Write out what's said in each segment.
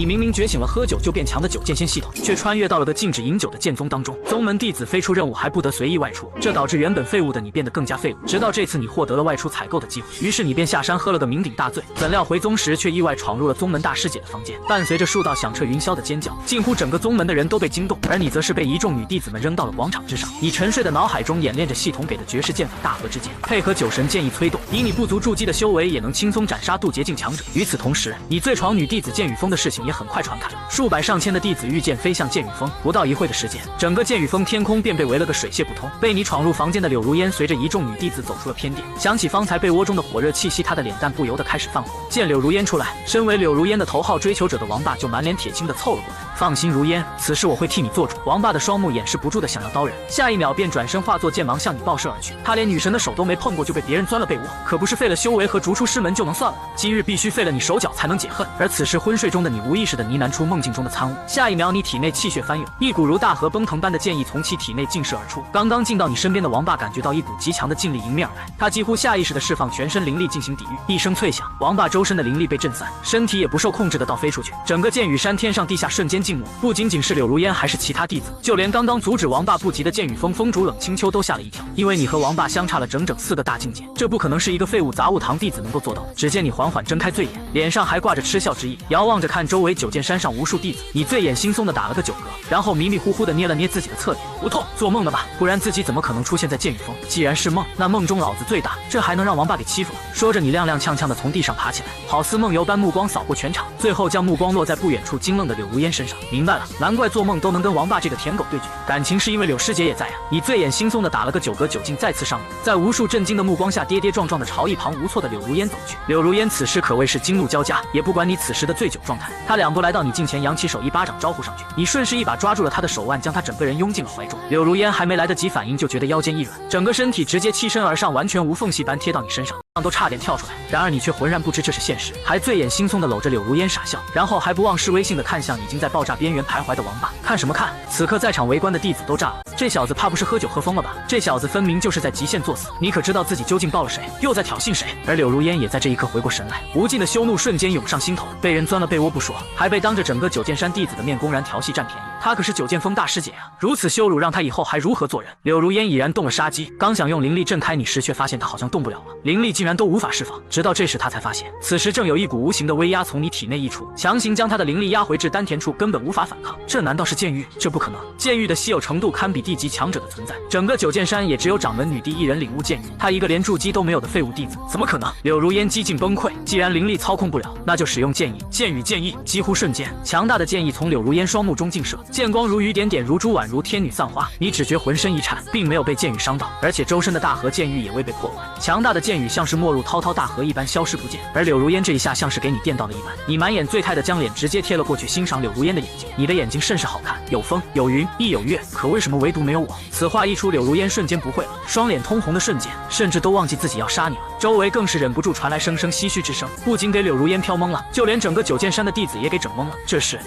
你明明觉醒了喝酒就变强的九剑仙系统，却穿越到了个禁止饮酒的剑宗当中。宗门弟子非出任务还不得随意外出，这导致原本废物的你变得更加废物。直到这次你获得了外出采购的机会，于是你便下山喝了个酩酊大醉。怎料回宗时却意外闯入了宗门大师姐的房间，伴随着数道响彻云霄的尖叫，近乎整个宗门的人都被惊动，而你则是被一众女弟子们扔到了广场之上。你沉睡的脑海中演练着系统给的绝世剑法大和之剑，配合酒神剑意催动，以你不足筑基的修为也能轻松斩杀渡劫境强者。与此同时，你醉闯女弟子剑雨峰的事情也很快传开。数百上千的弟子御剑飞向剑雨峰，不到一会的时间，整个剑雨峰天空便被围了个水泄不通。被你闯入房间的柳如烟随着一众女弟子走出了偏殿，想起方才被窝中的火热气息，她的脸蛋不由得开始泛红。见柳如烟出来，身为柳如烟的头号追求者的王霸就满脸铁青的凑了过来。放心如烟，此事我会替你做主。王霸的双目掩饰不住的想要刀人，下一秒便转身化作剑芒向你爆射而去。他连女神的手都没碰过就被别人钻了被窝，可不是废了修为和逐出师门就能算了，今日必须废了你手脚才能解恨。而此时昏睡中的你无意识的呢喃出梦境中的参悟，下一秒你体内气血翻涌，一股如大河奔腾般的剑意从其体内尽射而出。刚刚进到你身边的王霸感觉到一股极强的劲力迎面而来，他几乎下意识的释放全身灵力进行抵御。一声脆响，王霸周身的灵力被震散，身体也不受控制的倒飞出去，整个剑雨山天上地下瞬间静默。不仅仅是柳如烟，还是其他弟子，就连刚刚阻止王霸不及的剑雨峰峰主冷清秋都吓了一跳，因为你和王霸相差了整整4个大境界，这不可能是一个废物杂物堂弟子能够做到的。只见你缓缓睁开醉眼，脸上还挂着嗤笑之意，遥望着看周围九剑山上无数弟子，你醉眼惺忪的打了个9嗝，然后迷迷糊糊的捏了捏自己的侧脸，不痛，做梦了吧？不然自己怎么可能出现在剑雨峰？既然是梦，那梦中老子最大，这还能让王霸给欺负了？说着，你踉踉跄跄的从地上爬起来，好似梦游般目光扫过全场，最后将目光落在不远处惊愣的柳如烟身上。明白了，难怪做梦都能跟王霸这个舔狗对决，感情是因为柳师姐也在啊！你醉眼惺忪的打了个9嗝，酒劲再次上涌，在无数震惊的目光下，跌跌撞撞的朝一旁无措的柳如烟走去。柳如烟此时可谓是惊怒交加，也不管你此时的醉酒状态，他两步来到你近前，扬起手一巴掌招呼上去，你顺势一把抓住了他的手腕，将他整个人拥进了怀中。柳如烟还没来得及反应，就觉得腰间一软，整个身体直接欺身而上，完全无缝隙般贴到你身上，都差点跳出来。然而你却浑然不知这是现实，还醉眼惺忪的搂着柳如烟傻笑，然后还不忘示威性的看向已经在爆炸边缘徘徊的王霸。看什么看？此刻在场围观的弟子都炸了，这小子怕不是喝酒喝疯了吧？这小子分明就是在极限作死，你可知道自己究竟爆了谁，又在挑衅谁？而柳如烟也在这一刻回过神来，无尽的羞怒瞬间涌上心头，被人钻了被窝不说，还被当着整个九剑山弟子的面公然调戏占便宜，他可是九剑峰大师姐啊，如此羞辱让他以后还如何做人？柳如烟已然动了杀机，刚想用灵力震开你时，却发现他好像动不了了，灵力竟然都无法释放。直到这时他才发现，此时正有一股无形的威压从你体内溢出，强行将他的灵力压回至丹田处，根本无法反抗。这难道是剑域？这不可能，剑域的稀有程度堪比地级强者的存在，整个九剑山也只有掌门女帝一人领悟剑域，他一个连筑基都没有的废物弟子，怎么可能？柳如烟几近崩溃，既然灵力操控不了，那就使用剑意。剑与剑意，几乎瞬间，强大的剑意从柳如烟双目中尽射，剑光如雨点点，如珠宛如天女散花。你只觉浑身一颤，并没有被剑雨伤到，而且周身的大河剑域也未被破坏。强大的剑雨像是没入滔滔大河一般消失不见，而柳如烟这一下像是给你电到了一般，你满眼醉态的将脸直接贴了过去，欣赏柳如烟的眼睛。你的眼睛甚是好看，有风有云亦有月，可为什么唯独没有我？此话一出，柳如烟瞬间不会了，双脸通红的瞬间，甚至都忘记自己要杀你了。周围更是忍不住传来声声唏嘘之声，不仅给柳如烟飘懵了，就连整个九剑山的弟子也给整懵了。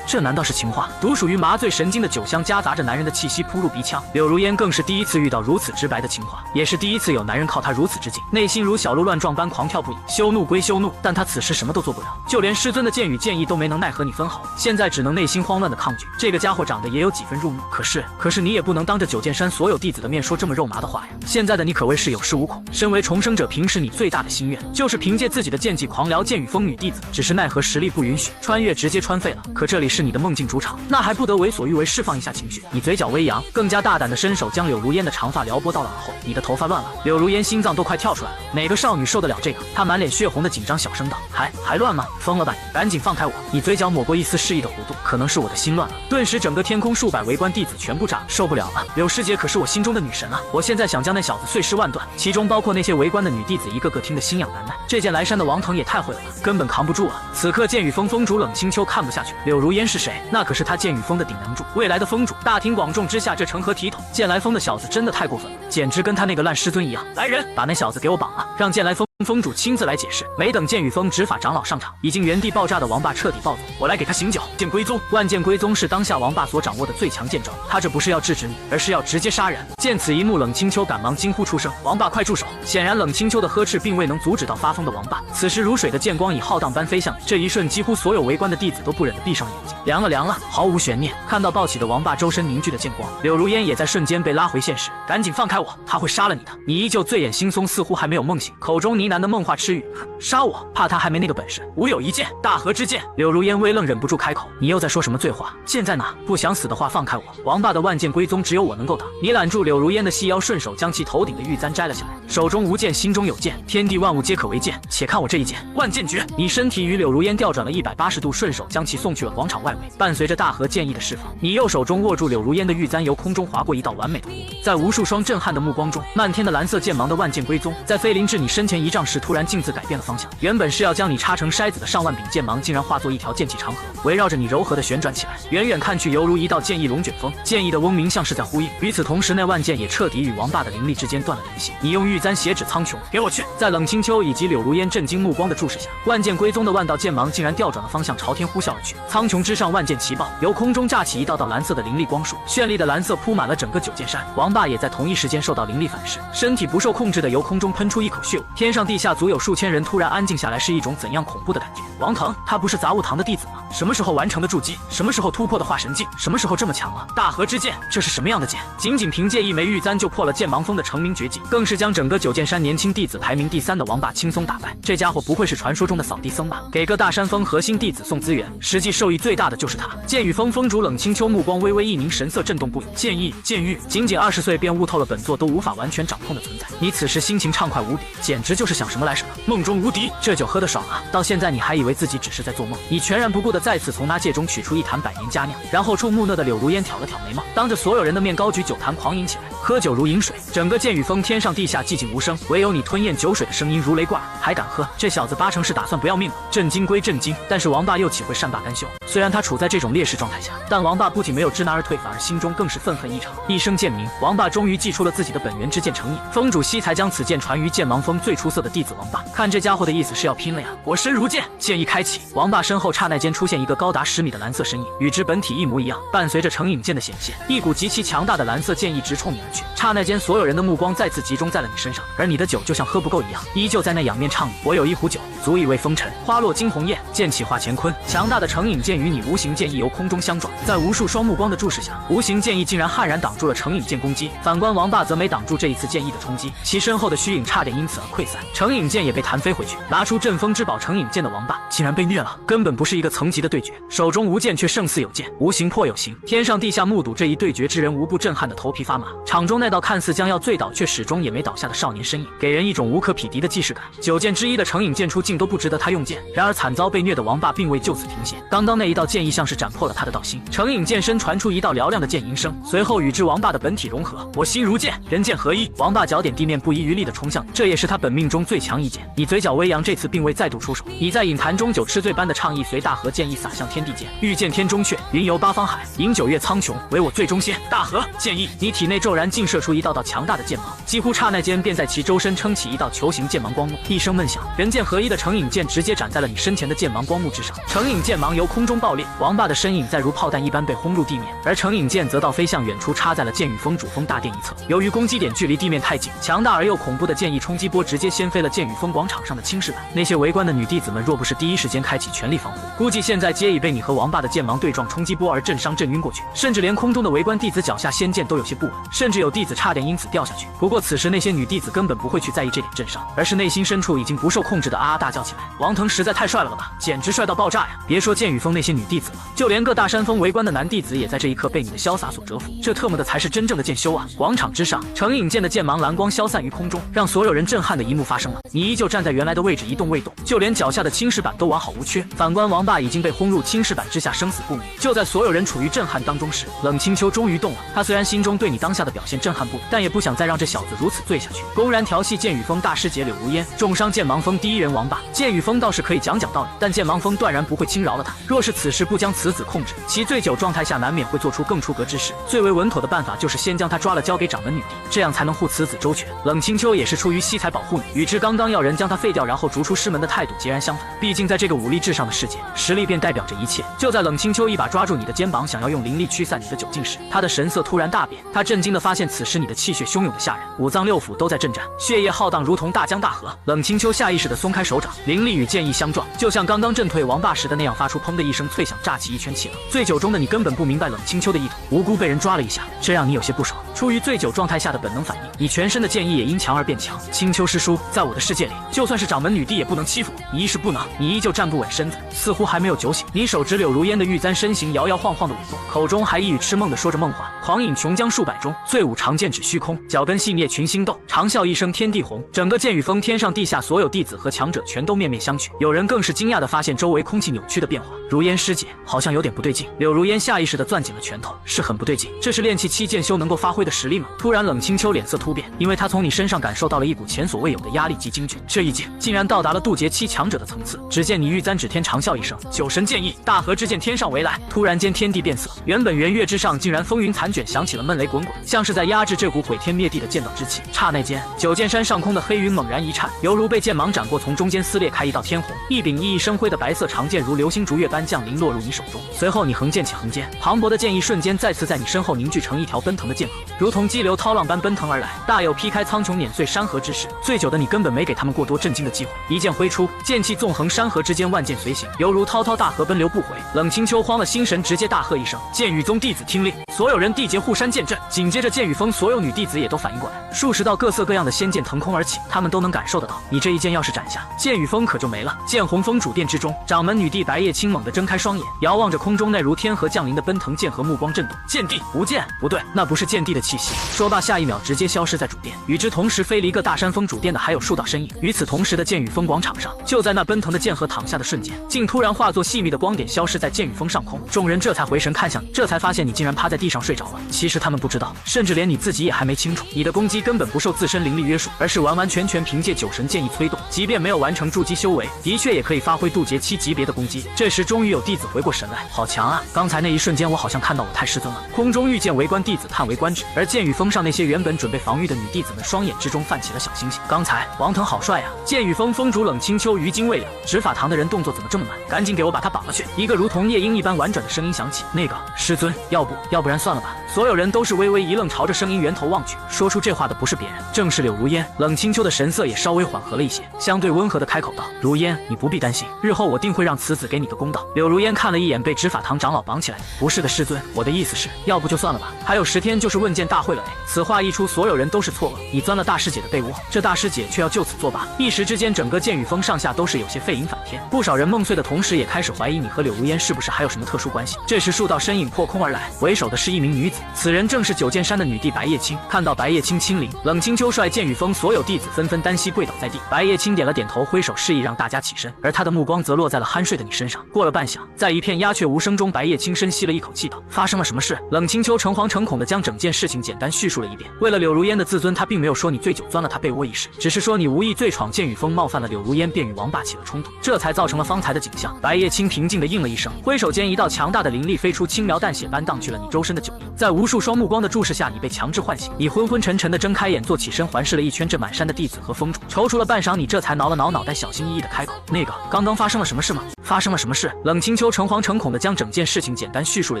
这难道是情话？独属于麻醉神经的酒香夹杂着男人的气息扑入鼻腔，柳如烟更是第一次遇到如此直白的情话，也是第一次有男人靠她如此之近，内心如小鹿乱撞般狂跳不已。羞怒归羞怒，但她此时什么都做不了，就连师尊的剑与剑意都没能奈何你分毫，现在只能内心慌乱的抗拒。这个家伙长得也有几分入目，可是你也不能当着九剑山所有弟子的面说这么肉麻的话呀。现在的你可谓是有恃无恐，身为重生者，平时你最大的心愿就是凭借自己的剑技狂撩剑与风女弟子，只是奈何实力不允许，穿越直接穿废了。可这里是你的梦境主场，那还不得为所欲为，释放一下情绪？你嘴角微扬，更加大胆的伸手将柳如烟的长发撩拨到了耳后，你的头发乱了。柳如烟心脏都快跳出来了，哪个少女受得了这个？她满脸血红的紧张小声道：还乱吗？疯了吧你！赶紧放开我！你嘴角抹过一丝示意的弧度，可能是我的心乱了。顿时整个天空数百围观弟子全部炸了，受不了了！柳师姐可是我心中的女神啊，我现在想将那小子碎尸万段，其中包括那些围观的女弟子，一个个听得心痒难耐。这件来山的王腾也太会了吧，根本扛不住啊！此刻剑雨峰峰主冷清秋看不下去，柳如烟是谁？那可是他剑雨峰的顶梁柱，未来的峰主。大庭广众之下这成何体统？剑来峰的小子真的太过分了，简直跟他那个烂师尊一样。来人，把那小子给我绑了，让剑来峰封主亲自来解释。没等剑雨峰执法长老上场，已经原地爆炸的王霸彻底暴走。我来给他醒酒。剑归宗，万剑归宗是当下王霸所掌握的最强剑招，他这不是要制止你，而是要直接杀人。见此一幕，冷清秋赶忙惊呼出声：“王霸，快住手！”显然，冷清秋的呵斥并未能阻止到发疯的王霸。此时如水的剑光以浩荡般飞向，这一瞬，几乎所有围观的弟子都不忍地闭上眼睛。凉了，毫无悬念。看到暴起的王霸周身凝聚的剑光，柳如烟也在瞬间被拉回现实。赶紧放开我，他会杀了你的！你依旧醉眼惺忪，似乎还没有梦醒，口中呢喃的梦话痴语：“杀我？怕他还没那个本事。吾有一剑，大河之剑。”柳如烟微愣，忍不住开口：“你又在说什么醉话？剑在哪？不想死的话，放开我！王霸的万剑归宗，只有我能够挡。”你揽住柳如烟的细腰，顺手将其头顶的玉簪摘了下来。手中无剑，心中有剑，天地万物皆可为剑。且看我这一剑，万剑诀！你身体与柳如烟调转了180度，顺手将其送去了广场外围。伴随着大河剑意的释放，你右手中握住柳如烟的玉簪，由空中划过一道完美的弧度。在无数双震撼的目光中，漫天的蓝色剑芒的万剑归宗，在飞临至你身前1丈时，突然径自改变了方向。原本是要将你插成筛子的上万柄剑芒，竟然化作一条剑气长河，围绕着你柔和的旋转起来。远远看去，犹如一道剑意龙卷风，剑意的嗡鸣像是在呼应。与此同时，那万剑也彻底与王霸的灵力之间断了联系。你用玉簪斜指苍穹，给我去！在冷清秋以及柳如烟震惊目光的注视下，万剑归宗的万道剑芒竟然调转了方向，朝天呼啸而去。苍穹之上，万剑齐爆，由空中炸起一道道蓝色的灵力光束，绚丽的蓝色铺满了整个九剑山。王霸也在同一时间受到灵力反噬，身体不受控制的由空中喷出一口血雾。天上地下足有数千人突然安静下来，是一种怎样恐怖的感觉？王腾，他不是杂物堂的弟子吗？什么时候完成的筑基？什么时候突破的化神境？什么时候这么强了？大河之剑，这是什么样的剑？仅仅凭借一枚玉簪就破了剑芒峰的成名绝技，更是将整个九剑山年轻弟子排名第3的王霸轻松打败。这家伙不会是传说中的扫地僧吧？给个大山峰核心弟子送资源，实际受益最大的就是他。剑雨峰峰主冷清秋目光微微一凝，神色震动不已。剑意、剑域，仅仅20岁便悟透了本座都无法完全掌控的存在。你此时心情畅快无比，简直就是想什么来什么，梦中无敌。这酒喝得爽啊！到现在你还以为自己只是在做梦？你全然不顾的再次从那戒中取出一坛百年佳酿，然后冲木讷的柳如烟挑了挑眉毛，当着所有人的面高举酒坛狂饮起来。喝酒如饮水，整个剑雨峰天上地下寂静无声，唯有你吞咽酒水的声音如雷贯耳。还敢喝？这小子8成是打算不要命了。震惊归震惊，但是王霸又岂会善罢甘休？虽然他处在这种劣势状态下，但王霸不仅没有知难而退，反而心中更是愤恨异常。一声剑鸣，王霸终于祭出了自己的本源之剑成影。峰主悉才将此剑传于剑芒峰最出色的弟子王霸。看这家伙的意思是要拼了呀！我身如剑，剑意开启。王霸身后刹那间出现一个高达10米的蓝色身影，与之本体一模一样。伴随着成影剑的显现，一股极其强大的蓝色剑意直冲你而去。刹那间，所有人的目光再次集中在了你身上，而你的酒就像喝不够一样，依旧在那仰面畅饮。我有一壶酒，足以为风尘。花落惊鸿艳，剑气化乾坤。强大的成影剑与你无形剑意由空中相撞，在无数双目光的注视下，无形剑意竟然悍然挡住了成影剑攻击。反观王霸则没挡住这一次剑意的冲击，其身后的虚影差点因此而溃散，成影剑也被弹飞回去。拿出阵风之宝成影剑的王霸竟然被虐了，根本不是一个层级的对决，手中无剑却胜似有剑，无形破有形。天上地下目睹这一对决之人无不震撼的头皮发麻。场中那道看似将要醉倒却始终也没倒下的少年身影，给人一种无可匹敌的既视感。9剑之一的成影剑出竟都不值得他用剑，然而惨遭被虐的王霸并未就此停歇。刚刚那一道剑意像是斩破了他的道心，成影剑身传出一道嘹亮的剑吟声，随后与之王霸的本体融合。我心如剑，人剑合一。王霸脚点地面，不遗余力地冲向你，这也是他本命中最强一剑。你嘴角微扬，这次并未再度出手。你在饮坛中酒吃醉般的畅意，随大河剑意洒向天地间。欲见天中阙，云游八方海，饮酒阅苍穹，唯我最终仙。大河剑意，你体内骤然竟射出一道道强大的剑芒，几乎刹那间便在其周身撑起一道球形剑芒光幕。一声闷响，人剑合一的成影剑直接斩在了你身前的剑芒光幕之上。成影剑芒由空中爆裂，王霸的身影再如炮弹一般被轰入地面，而成影剑则倒飞向远处，插在了剑雨峰主峰大殿一侧。由于攻击点距离地面太近，强大而又恐怖的剑意冲击波直接掀飞了剑雨峰广场上的青石板。那些围观的女弟子们若不是第一时间开启全力防护，估计现在皆已被你和王霸的剑芒对撞冲击波而震伤震晕过去，甚至连空中的围观弟子脚下仙剑都有些不稳，甚至有弟子差点因此掉下去。不过此时那些女弟子根本不会去在意这点震伤，而是内心深处已经不受控制的啊啊大叫起来。王腾实在太帅了吧，简直帅到爆炸呀！别说剑雨峰那些女弟子了，就连各大山峰围观的男弟子也在这一刻被你的潇洒所折服。这特么的才是真正的剑修啊！广场之上，成影剑的剑芒蓝光消散于空中，让所有人震撼的一幕发生了。你依旧站在原来的位置一动未动，就连脚下的青石板都完好无缺。反观王霸已经被轰入青石板之下，生死不明。就在所有人处于震撼当中时，冷清秋终于动了。他虽然心中对你当下的表现震撼不已，但也不想再让这小小子如此醉下去，公然调戏剑雨峰大师姐柳如烟，重伤剑芒峰第一人王霸。剑雨峰倒是可以讲道理，但剑芒峰断然不会轻饶了他。若是此时不将此子控制，其醉酒状态下难免会做出更出格之事。最为稳妥的办法就是先将他抓了交给掌门女帝，这样才能护此子周全。冷清秋也是出于惜才保护你，与之刚刚要人将他废掉然后逐出师门的态度截然相反。毕竟在这个武力至上的世界，实力便代表着一切。就在冷清秋一把抓住你的肩膀，想要用灵力驱散你的酒劲时，他的神色突然大变。他震惊地发现，此时你的气血汹涌的吓人，五脏六腑都在震颤，血液浩荡如同大江大河。冷清秋下意识地松开手掌，灵力与剑意相撞，就像刚刚震退王霸时的那样，发出砰的一声脆响，炸起一圈气浪。醉酒中的你根本不明白冷清秋的意图，无辜被人抓了一下，这让你有些不爽。出于醉酒状态下的本能反应，你全身的剑意也因强而变强。青秋师叔，在我的世界里，就算是掌门女帝也不能欺负我。你一是不能，你依旧站不稳身子，似乎还没有酒醒。你手执柳如烟的玉簪，身形摇摇晃晃的舞动，口中还一语痴梦的说着梦话。狂饮琼浆数百钟，醉舞长剑指虚空，脚跟细灭群星斗，长啸一声天地红。整个剑雨峰天上地下所有弟子和强者全都面面相觑，有人更是惊讶地发现周围空气扭曲的变化。如烟师姐好像有点不对劲。柳如烟下意识地攥紧了拳头，是很不对劲。这是炼气七剑修能够发挥的实力吗？突然冷清秋脸色突变，因为他从你身上感受到了一股前所未有的压力及惊惧，这一剑竟然到达了渡劫七强者的层次。只见你玉簪指天长啸一声，酒神剑意，大河之剑天上围来。突然间天地变色，原本圆月之上竟然风云残卷，响起了闷雷滚滚，像是在压制这股毁天灭地的剑道之气。刹那间，九剑山上空的黑云猛然一颤，犹如被剑芒斩过，从中间撕裂开一道天虹。一柄熠熠生辉的白色长剑如流星逐月般降临落入你手中，随后你横剑起横尖，磅礴的剑意瞬间再次在你身后凝聚成一条奔腾的剑河，如同激流涛浪般奔腾而来，大有劈开苍穹碾碎山河之势。醉酒的你根本没给他们过多震惊的机会，一剑挥出，剑气纵横山河之间，万剑随行，犹如滔滔大河奔流不回。冷清秋慌了心神，直接大喝一声：剑雨宗弟子听令！所有人缔结护山剑阵。紧接着剑雨峰所有女弟子也都反应过来，数十道各色各样的仙剑腾空而起，他们都能感受得到，你这一剑要是斩下，剑雨峰可就没了。剑洪峰主殿之中，掌门女帝白叶青猛地睁开双眼，遥望着空中那如天河降临的奔腾剑河，目光震动。剑帝无剑？不对，那不是剑帝的气息。说罢，下一秒直接消失在主殿。与之同时飞离个大山峰主殿的还有数道身影。与此同时的剑雨峰广场上，就在那奔腾的剑河淌下的瞬间，竟突然化作细密的光点，消失在剑雨峰上空。众人这才回神看向你，这才发现你竟然趴在地上睡着了。其实他们不知道，甚至连你自己也还没清楚，你的攻击根本不受自身灵力约束，而是完完全全凭借酒神剑意催动。即便没有完成筑基修为，的确也可以发挥渡劫七级别的攻击。这时终于有弟子回过神来，好强啊！刚才那一瞬间，我好像看到我太师尊了。空中遇见围观弟子叹为观止，而剑雨峰上那些原本准备防御的女弟子们，双眼之中泛起了小星星。刚才王腾好帅啊！剑雨峰峰主冷清秋余惊未了，执法堂的人动作怎么这么慢？赶紧给我把他绑了去！一个如同夜莺一般婉转的声音响起。那个师尊，要不然算了吧。所有人都是微微一愣，朝着声音源头望去。说出这话的不是别人，正是柳如烟。冷清秋的神色也稍微缓和了一些，相对温和的开口道：如烟，你不必担心，日后我定会让此子给你个公道。柳如烟看了一眼被执法堂长老绑起来，不是的师尊，我的意思是，要不就算了吧，还有10天就是问剑大会了。此话一出，所有人都是错愕。你钻了大师姐的被窝，这大师姐却要就此作罢。一时之间，整个剑雨峰上下都是有些沸银反天，不少人梦碎的同时，也开始怀疑你和柳如烟是不是还有什么特殊关系。这时数道身影破空而来，为首的是一名女子，此人正是九剑山的女帝白叶青。看到白叶青亲临，冷清秋率剑雨峰所有弟子纷纷单膝跪倒在地。白叶青点了点头，挥手示意让大家起身，而他的目光则落在了酣睡的你身上。过了半晌，在一片鸦雀无声中，白叶青深吸了一口气道：发生了什么事？冷清秋诚惶诚恐地将整件事情简单叙述了一遍。为了柳如烟的自尊，他并没有说你醉酒钻了他被窝一事，只是说你无意醉闯剑雨峰，冒犯了柳如烟，便与王霸起了冲突，这才造成了方才的景象。白叶青平静地应了一声，挥手间一道强大的灵力飞出，轻描淡写般荡去了你周身的酒意。在无数双目光的注视下，你被强制唤醒，你昏昏沉沉地睁开眼，坐起身，环视了一圈这满山的弟子和峰主，踌躇了半晌，你这才挠了挠脑袋，小心翼翼地开口：那个，刚刚发生了什么事吗？发生了什么事？冷清秋诚惶诚恐地将整件事情简单叙述了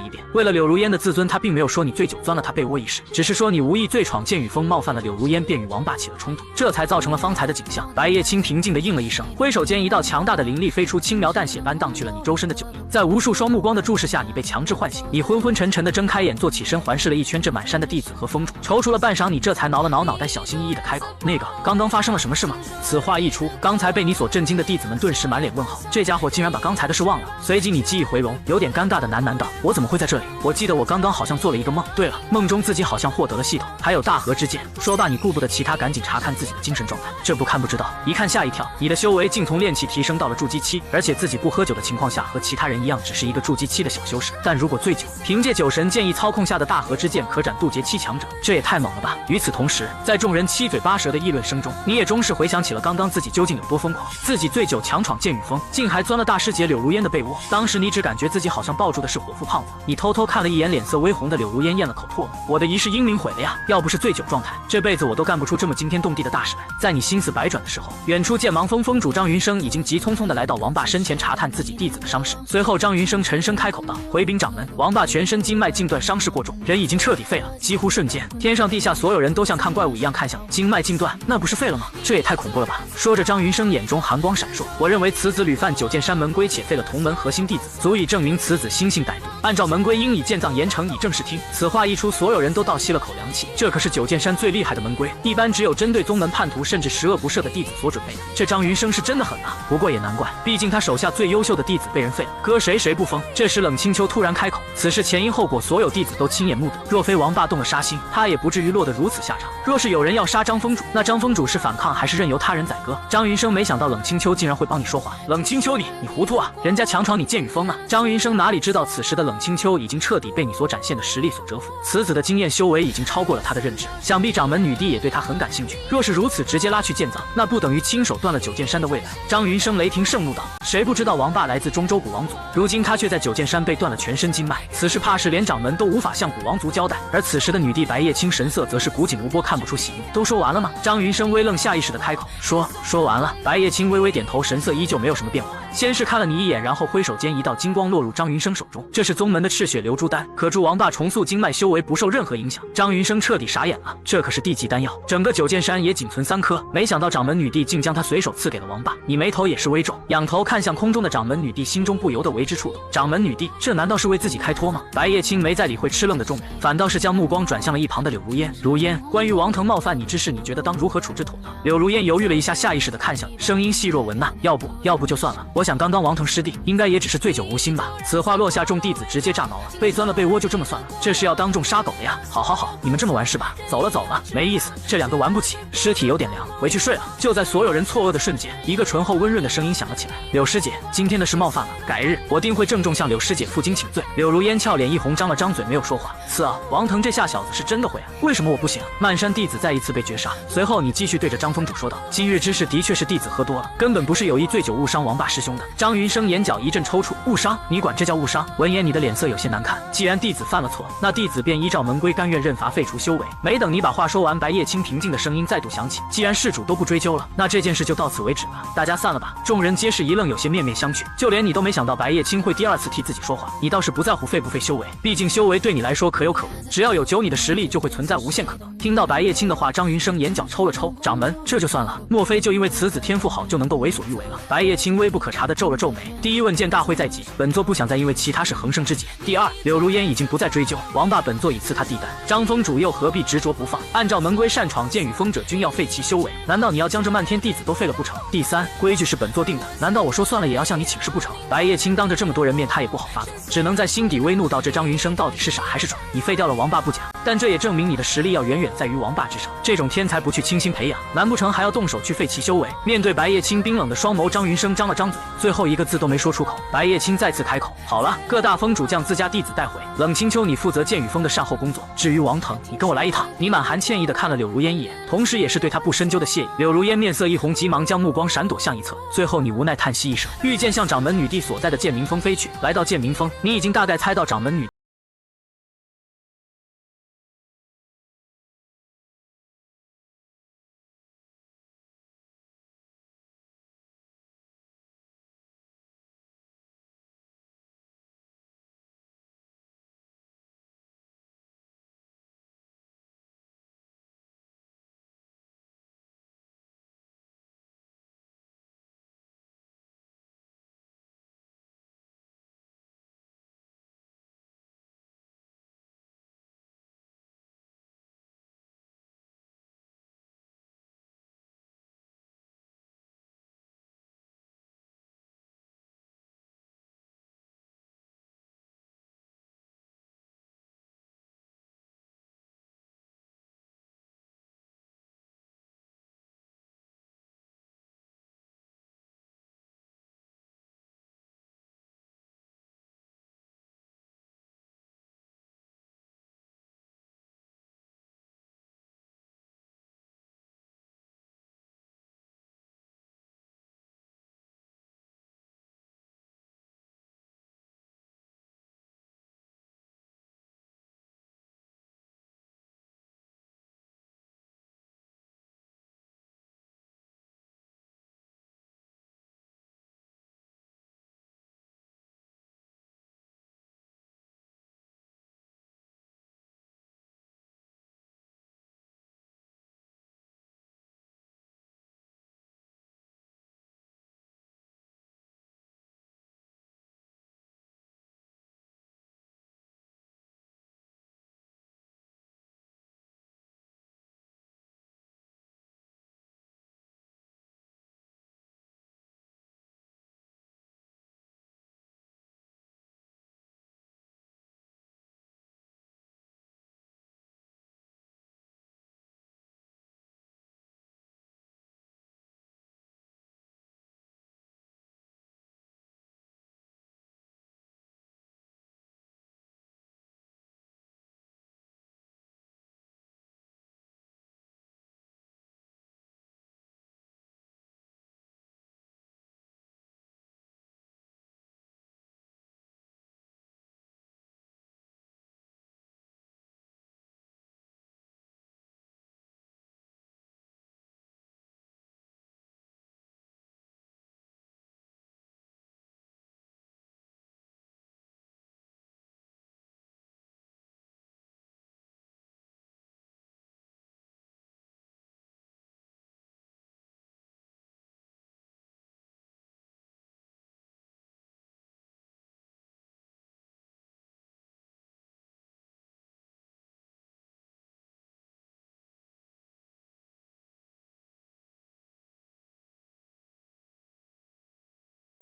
一遍。为了柳如烟的自尊，他并没有说你醉酒钻了他被窝一事，只是说你无意醉闯剑雨峰，冒犯了柳如烟，便与王霸起了冲突，这才造成了方才的景象。白叶青平静地应了一声，挥手间一道强大的灵力飞出，轻描淡写般荡去了你周身的酒意。在无数双目光的注视下，你被强制唤醒，你昏昏沉沉地睁开眼，坐起身，环视了一圈这满山的弟子和峰主，踌躇了半晌，你这才挠了挠脑袋，小心翼翼地开口：那个，刚刚发生了什么事吗？此话一出，刚才被你所震惊的弟子们顿时满脸问号，这家伙竟然把刚才的事忘了。随即你记忆回笼，有点尴尬的喃喃道：我怎么会在这里？我记得我刚刚好像做了一个梦。对了，梦中自己好像获得了系统，还有大河之剑。说罢，你顾不得其他，赶紧查看自己的精神状态。这不看不知道，一看吓一跳，你的修为竟从炼气提升到了筑基期，而且自己不喝酒的情况下，和其他人一样，只是一个筑基期的小修士。但如果醉酒，凭借酒神剑意操控下的大河之剑，可斩渡劫七强者，这也太猛了吧！与此同同时，在众人七嘴八舌的议论声中，你也终是回想起了刚刚自己究竟有多疯狂。自己醉酒强闯剑雨峰，竟还钻了大师姐柳如烟的被窝。当时你只感觉自己好像抱住的是伙夫胖子。你偷偷看了一眼脸色微红的柳如烟，咽了口唾沫。我的一世英名毁了呀！要不是醉酒状态，这辈子我都干不出这么惊天动地的大事来。在你心思百转的时候，远处剑芒峰峰主张云生已经急匆匆地来到王霸身前查探自己弟子的伤势。随后张云生沉声开口道：“回禀掌门，王霸全身经脉尽断，伤势过重，人已经彻底废了。”几乎瞬间，天上地下所有人都像看怪物一样看向经脉尽断，那不是废了吗？这也太恐怖了吧！说着，张云生眼中寒光闪烁。我认为此子屡犯九剑山门规，且废了同门核心弟子，足以证明此子心性歹毒。按照门规，应以剑葬严惩，以正视听。此话一出，所有人都倒吸了口凉气。这可是九剑山最厉害的门规，一般只有针对宗门叛徒甚至十恶不赦的弟子所准备的。这张云生是真的狠啊！不过也难怪，毕竟他手下最优秀的弟子被人废了，搁谁不疯。这时冷清秋突然开口，此事前因后果，所有弟子都亲眼目睹。若非王霸动了杀心，他也不至于落得如此下场。若是有人要杀张峰主，那张峰主是反抗还是任由他人宰割？张云生没想到冷清秋竟然会帮你说话。冷清秋，你糊涂啊！人家强闯你剑雨峰啊！张云生哪里知道，此时的冷清秋已经彻底被你所展现的实力所折服。此子的经验修为已经超过了他的认知，想必掌门女帝也对他很感兴趣。若是如此直接拉去剑葬，那不等于亲手断了九剑山的未来？张云生雷霆盛怒道：“谁不知道王霸来自中州古王族？如今他却在九剑山被断了全身经脉，此事怕是连掌门都无法向古王族交代。”而此时的女帝白叶青神色则是古井无波，看不出喜怒。都说完了吗？张云生微愣，下意识的开口说完了。白叶青微微点头，神色依旧没有什么变化。先是看了你一眼，然后挥手间一道金光落入张云生手中，这是宗门的赤血流珠丹，可助王霸重塑经脉修为，不受任何影响。张云生彻底傻眼了，这可是地级丹药，整个九剑山也仅存3颗，没想到掌门女帝竟将它随手赐给了王霸。你眉头也是微皱，仰头看向空中的掌门女帝，心中不由得为之触动。掌门女帝，这难道是为自己开脱吗？白叶青没再理会吃愣的众人，反倒是将目光转向了一旁的柳如烟。如烟，关于王腾冒犯你之事，你觉得当如何处置妥当？柳如烟犹豫了一下，下意识的看向你，声音细若蚊呐，要不就算了。我想刚刚王腾师弟应该也只是醉酒无心吧。此话落下，众弟子直接炸毛了，被钻了被窝就这么算了？这是要当众杀狗的呀！好，你们这么玩是吧？走了，没意思，这2个玩不起，尸体有点凉，回去睡了。就在所有人错愕的瞬间，一个醇厚温润的声音响了起来：“柳师姐，今天的事冒犯了，改日我定会郑重向柳师姐负荆请罪。”柳如烟俏脸一红，张了张嘴没有说话。次啊，王腾这下小子是真的会啊，为什么我不行？漫山弟子再一次被绝杀。随后你继续对着张峰主说道：“今日之事的确是弟子喝多了，根本不是有意醉酒误伤王霸师兄的。”张云生眼角一阵抽搐，误伤？你管这叫误伤？闻言你的脸色有些难看。既然弟子犯了错，那弟子便依照门规甘愿认罚废除修为。没等你把话说完，白叶青平静的声音再度响起：“既然事主都不追究了，那这件事就到此为止了，大家散了吧。”众人皆是一愣，有些面面相觑。就连你都没想到白叶青会第2次替自己说话，你倒是不在乎废不废修为，毕竟修为对你来说可有可无，只要有救你的实力，就会存在无限可能。听到白叶青的话，张云生眼角抽了抽：“掌门，这就算了？莫非就因为此子天赋好就能够为所欲为了？”白叶青微不可察的皱了皱眉：“第一问剑大会在即，本座不想再因为其他事横生枝节。第二，柳如烟已经不再追究，王霸本座已赐他地丹，张峰主又何必执着不放？按照门规，擅闯剑雨峰者均要废其修为，难道你要将这漫天弟子都废了不成？第三，规矩是本座定的，难道我说算了也要向你请示不成？”白叶青当着这么多人面，他也不好发作，只能在心底微怒道：“这张云生到底是傻还是蠢？你废掉了王霸不假，但这也证明你的实力要远远在于王霸之上。这种天才不去倾心培养，难不成还要动手去废其修为？”面对白叶青冰冷的双眸，张云生张了张嘴，最后一个字都没说出口。白叶青再次开口：“好了，各大峰主将自家弟子带回。冷清秋，你负责剑雨峰的善后工作。至于王腾，你跟我来一趟。”你满含歉意的看了柳如烟一眼，同时也是对他不深究的谢意。柳如烟面色一红，急忙将目光闪躲向一侧。最后你无奈叹息一声，御剑向掌门女帝所在的剑鸣峰飞去。来到剑鸣峰，你已经大概猜到掌门女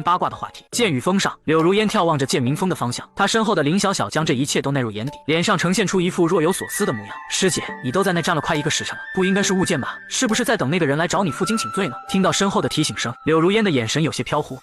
八卦的话题。剑雨峰上，柳如烟眺望着剑明峰的方向，他身后的林小小将这一切都纳入眼底，脸上呈现出一副若有所思的模样。师姐，你都在那站了快1个时辰了，不应该是误见吧？是不是在等那个人来找你负荆请罪呢？听到身后的提醒声，柳如烟的眼神有些飘忽。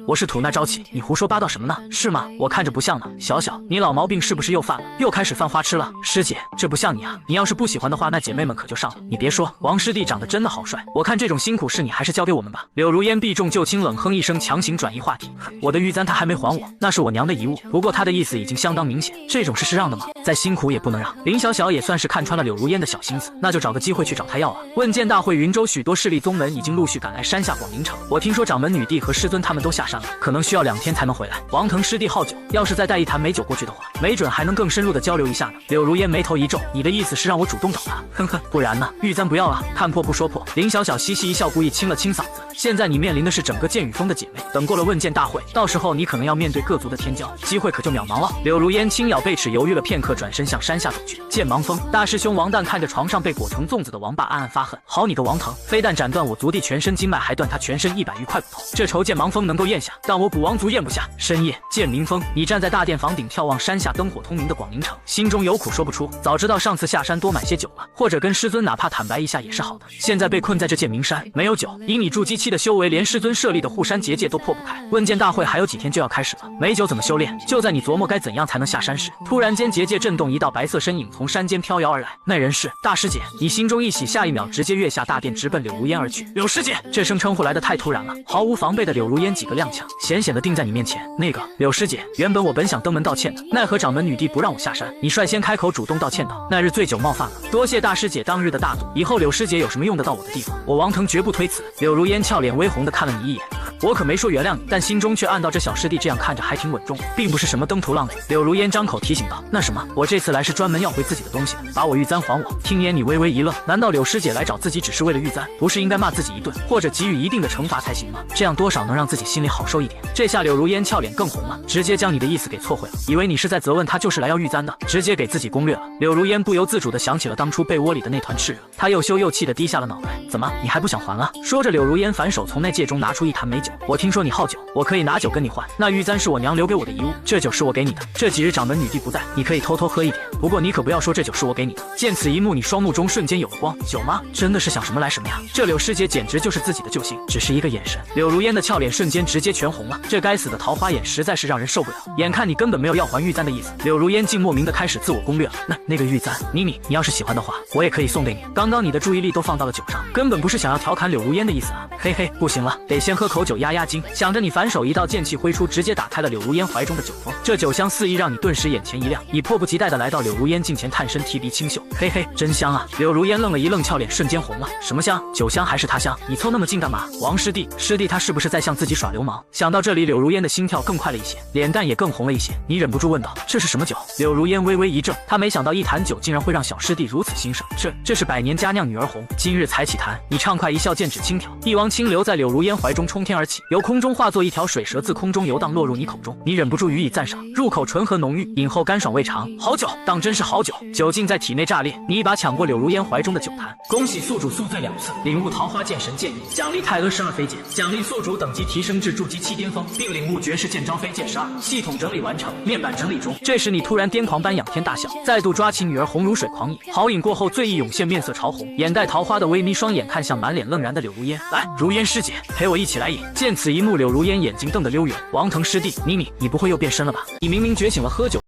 我是吐纳朝气，你胡说八道什么呢？是吗？我看着不像呢。小小，你老毛病是不是又犯了？又开始犯花痴了？师姐，这不像你啊！你要是不喜欢的话，那姐妹们可就上了。你别说，王师弟长得真的好帅，我看这种辛苦事你还是交给我们吧。柳如烟避重就轻，冷哼一声，强行转移话题。我的玉簪他还没还我，那是我娘的遗物。不过他的意思已经相当明显，这种事是让的吗？再辛苦也不能让。林小小也算是看穿了柳如烟的小心思，那就找个机会去找他要啊。问剑大会，云州许多势力宗门已经陆续赶来山下广宁城，我听说掌门女帝和师尊他们都下山了，可能需要2天才能回来。王腾师弟好酒，要是再带一坛美酒过去的话，没准还能更深入的交流一下呢。柳如烟眉头一皱，你的意思是让我主动找他？哼哼，不然呢？玉簪不要了，看破不说破。林小小嘻嘻一笑，故意清了清嗓子。现在你面临的是整个剑雨峰的姐妹，等过了问剑大会，到时候你可能要面对各族的天骄，机会可就渺茫了。柳如烟轻咬贝齿，犹豫了片刻，转身向山下走去。剑芒峰大师兄王旦看着床上被裹成粽子的王霸，暗暗发恨。好你个王腾，非但斩断我族弟全身经脉，还断他全身100余块骨头，这仇剑芒峰能够咽下，但我古王族咽不下。深夜，剑明峰，你站在大殿房顶眺望山下灯火通明的广宁城，心中有苦说不出。早知道上次下山多买些酒了，或者跟师尊哪怕坦白一下也是好的。现在被困在这剑明山，没有酒，以你筑基期的修为，连师尊设立的护山结界都破不开。问剑大会还有几天就要开始了，没酒怎么修炼？就在你琢磨该怎样才能下山时，突然间结界震动，一道白色身影从山间飘摇而来。那人是大师姐，你心中一喜，下一秒直接跃下大殿，直奔柳如烟而去。柳师姐，这声称呼来的太突然了，毫无防备的柳如烟几个踉跄，险险的定在你面前。那个柳师姐，原本我本想登门道歉的，奈何掌门女帝不让我下山，你率先开口主动道歉道，那日醉酒冒犯了，多谢大师姐当日的大度，以后柳师姐有什么用得到我的地方，我王腾绝不推辞。柳如烟俏脸微红的看了你一眼，我可没说原谅你，但心中却暗道这小师弟这样看着还挺稳重，并不是什么登徒浪子。柳如烟张口提醒道，那什么，我这次来是专门要回自己的东西的，把我玉簪还我。听言你微微一愣，难道柳师姐来找自己只是为了玉簪，不是应该骂自己一顿，或者给予一定的惩罚才行吗？这样多少能让自己心里好受一点。这下柳如烟俏脸更红了，直接将你的意思给错会了，以为你是在责问他就是来要玉簪的，直接给自己攻略了。柳如烟不由自主的想起了当初被窝里的那团炽热，她又羞又气的低下了脑袋。怎么，你还不想还了？说着，柳如烟反手从那戒中拿出一坛美酒，我听说你好酒，我可以拿酒跟你换。那玉簪是我娘留给我的遗物，这酒是我给你的。这几日掌门女帝不在，你可以偷偷喝一点，不过你可不要说这酒是我给你的。见此一幕，你双目中瞬间有了光。酒吗？真的是想什么来什么呀？这柳师姐简直就是自己的救星，只是一个眼神，柳如烟的俏脸瞬间直接全红了。这该死的桃花眼实在是让人受不了。眼看你根本没有要还玉簪的意思，柳如烟竟莫名的开始自我攻略了。那个玉簪，你要是喜欢的话，我也可以送给你。刚刚你的注意力都放到了酒上，根本不是想要调侃柳如烟的意思啊！嘿嘿，不行了，得先喝口酒压压惊。想着你反手一道剑气挥出，直接打开了柳如烟怀中的酒封。这酒香四溢，让你顿时眼前一亮，你迫不及待的来到柳如烟近前，探身提鼻清嗅。嘿嘿，真香啊！柳如烟愣了一愣，俏脸瞬间红了。什么香？酒香还是他香？你凑那么近干嘛？王师弟，他是不是在向自己耍流氓？想到这里，柳如烟的心跳更快了一些，脸蛋也更红了一些。你忍不住问道：“这是什么酒？”柳如烟微微一怔，她没想到一坛酒竟然会让小师弟如此欣赏。这是百年佳酿女儿红，今日才起坛。你畅快一笑，剑指轻挑，一汪清流在柳如烟怀中冲天而起，由空中化作一条水蛇，自空中游荡落入你口中。你忍不住予以赞赏，入口醇和浓郁，饮后干爽味长。好酒，当真是好酒！酒劲在体内炸裂，你一把抢过柳如烟怀中的酒坛。恭喜宿主宿醉2次，领悟桃花剑神剑意，奖励太阿12飞剑，奖励宿主等级提升至筑基期巅峰，并领悟绝世剑招飞剑12。系统整理完成，面板整理中。这时你突然癫狂般仰天大笑，再度抓起女儿红如水狂饮。豪饮过后，醉意涌现，面色潮红，眼带桃花的微眯双眼看向满脸愣然的柳如烟，来，如烟师姐，陪我一起来饮。见此一幕，柳如烟眼睛瞪得溜圆。王腾师弟，你不会又变身了吧？你明明觉醒了喝酒。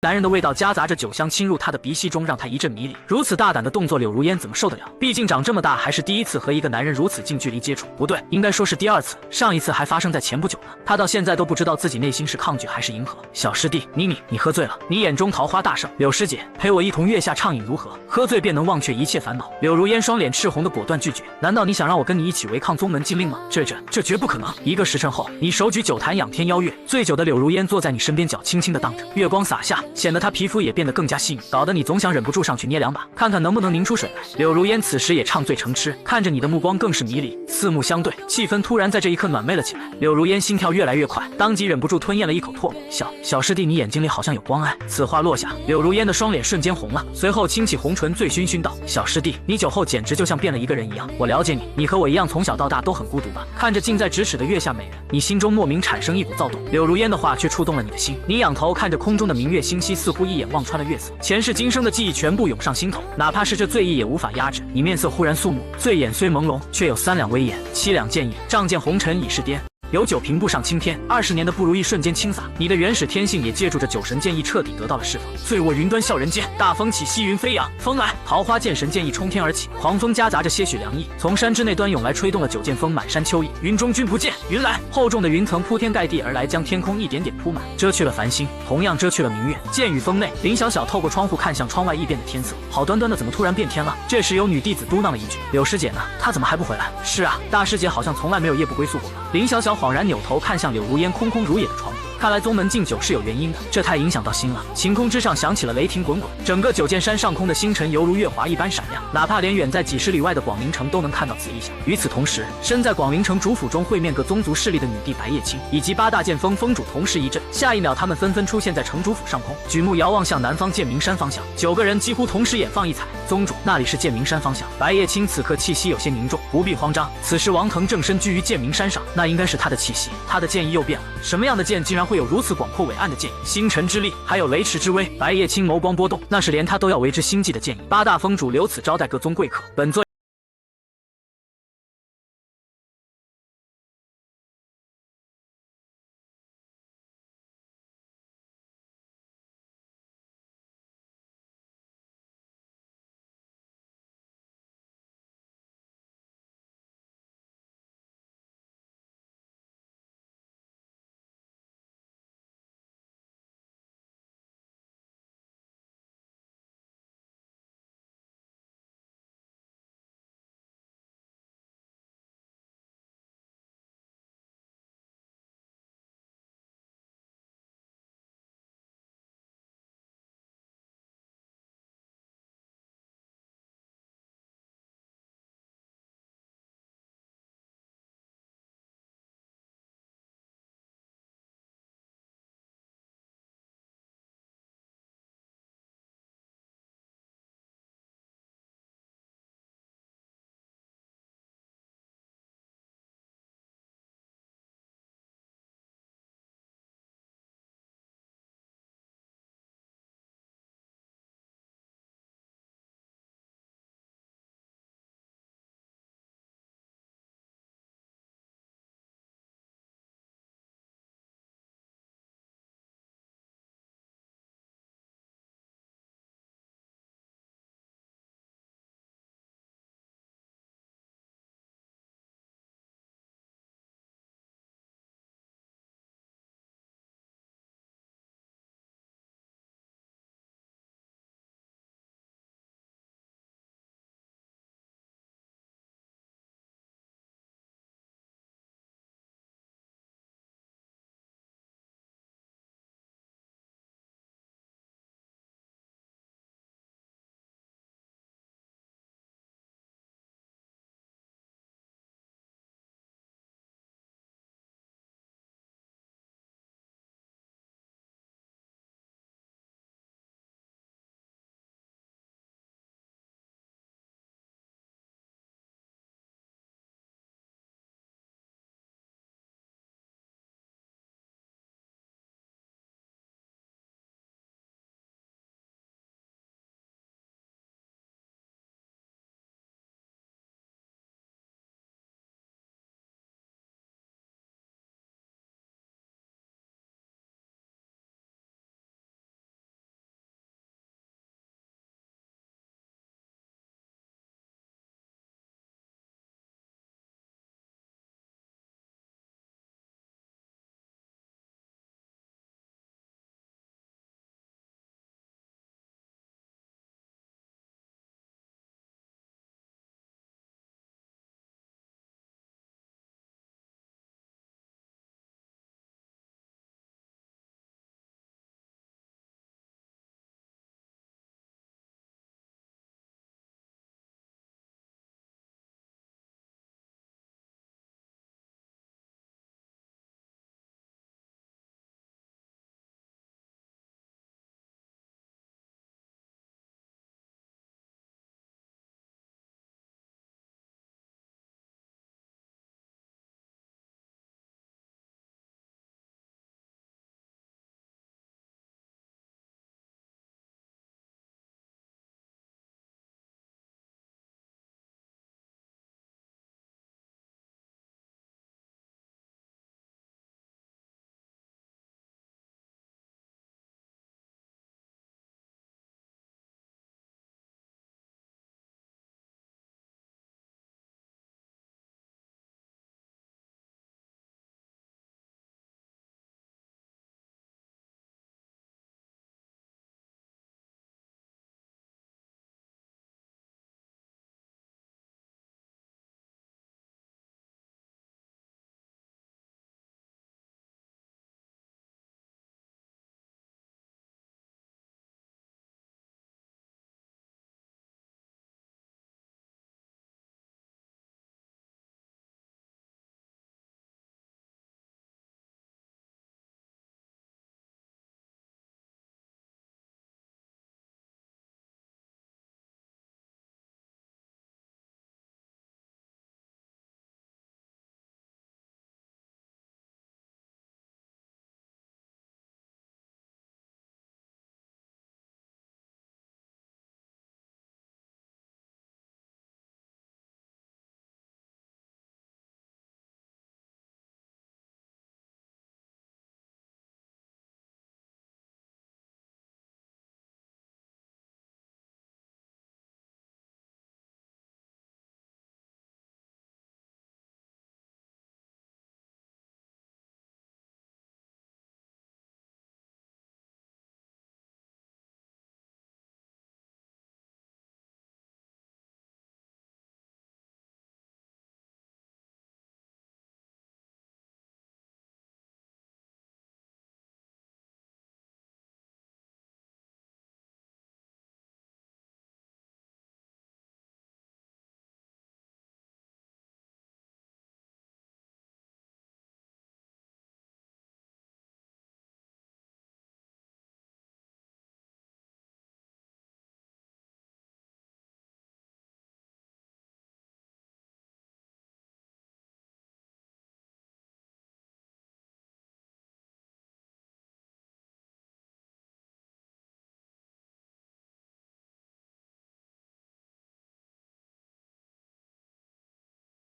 男人的味道夹杂着酒香侵入他的鼻息中，让他一阵迷离。如此大胆的动作，柳如烟怎么受得了？毕竟长这么大还是第一次和一个男人如此近距离接触，不对，应该说是第2次，上一次还发生在前不久呢。他到现在都不知道自己内心是抗拒还是迎合。小师弟，你喝醉了，你眼中桃花大盛。柳师姐，陪我一同月下畅饮如何？喝醉便能忘却一切烦恼。柳如烟双脸赤红的果断拒绝。难道你想让我跟你一起违抗宗门禁令吗？这绝不可能。1个时辰后，你手举酒坛仰天邀月，醉酒的柳如烟坐在你身边，脚轻轻的荡着，月光洒下，显得她皮肤也变得更加细腻，搞得你总想忍不住上去捏2把，看看能不能拧出水来。柳如烟此时也唱醉成痴，看着你的目光更是迷离，四目相对，气氛突然在这一刻暖昧了起来。柳如烟心跳越来越快，当即忍不住吞咽了一口唾沫。小师弟，你眼睛里好像有光爱。此话落下，柳如烟的双脸瞬间红了，随后轻启红唇，醉醺醺道：小师弟，你酒后简直就像变了一个人一样。我了解你，你和我一样从小到大都很孤独吧？看着近在咫尺的月下美人，你心中莫名产生一股躁动。柳如烟的话却触动了你的心，你仰头看着空中的明月星稀，似乎一眼望穿了月色，前世今生的记忆全部涌上心头，哪怕是这醉意也无法压制。你面色忽然肃穆，醉眼虽朦胧，却有3两威严，7两剑意，仗剑红尘已是巅。有酒平步上青天，20年的不如意瞬间倾洒，你的原始天性也借助着酒神剑意彻底得到了释放。醉卧云端笑人间，大风起西云飞扬，风来，桃花剑神剑意冲天而起，狂风夹杂着些许凉意，从山之内端涌来，吹动了九剑风满山秋意。云中君不见，云来，厚重的云层铺天盖地而来，将天空一点点铺满，遮去了繁星，同样遮去了明月。剑雨风内，林小小透过窗户看向窗外异变的天色，好端端的怎么突然变天了？这时有女弟子嘟囔了一句：柳师姐呢？她怎么还不回来？是啊，大师姐好像从来没有夜不归宿过吧？林小小恍然扭头看向柳如烟空空如也的窗户，看来宗门禁酒是有原因的，这太影响到心了。晴空之上响起了雷霆滚滚，整个九剑山上空的星辰犹如月华一般闪亮，哪怕连远在几十里外的广陵城都能看到此异象。与此同时，身在广陵城主府中会面各宗族势力的女帝白叶青以及8大剑锋锋主同时一阵，下一秒他们纷纷出现在城主府上空，举目遥望向南方剑鸣山方向，9个人几乎同时眼放异彩。宗主，那里是剑鸣山方向。白叶青此刻气息有些凝重，不必慌张，此时王腾正身居于剑鸣山上，那应该是他的气息。他的剑意又变了，什么样的剑竟然会有如此广阔伟岸的剑意？星辰之力，还有雷池之威。白叶青眸光波动，那是连他都要为之心悸的剑意。8大峰主留此招待各宗贵客，本座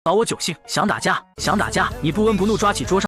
扫我酒性，想打架，想打架！你不温不怒抓起桌上。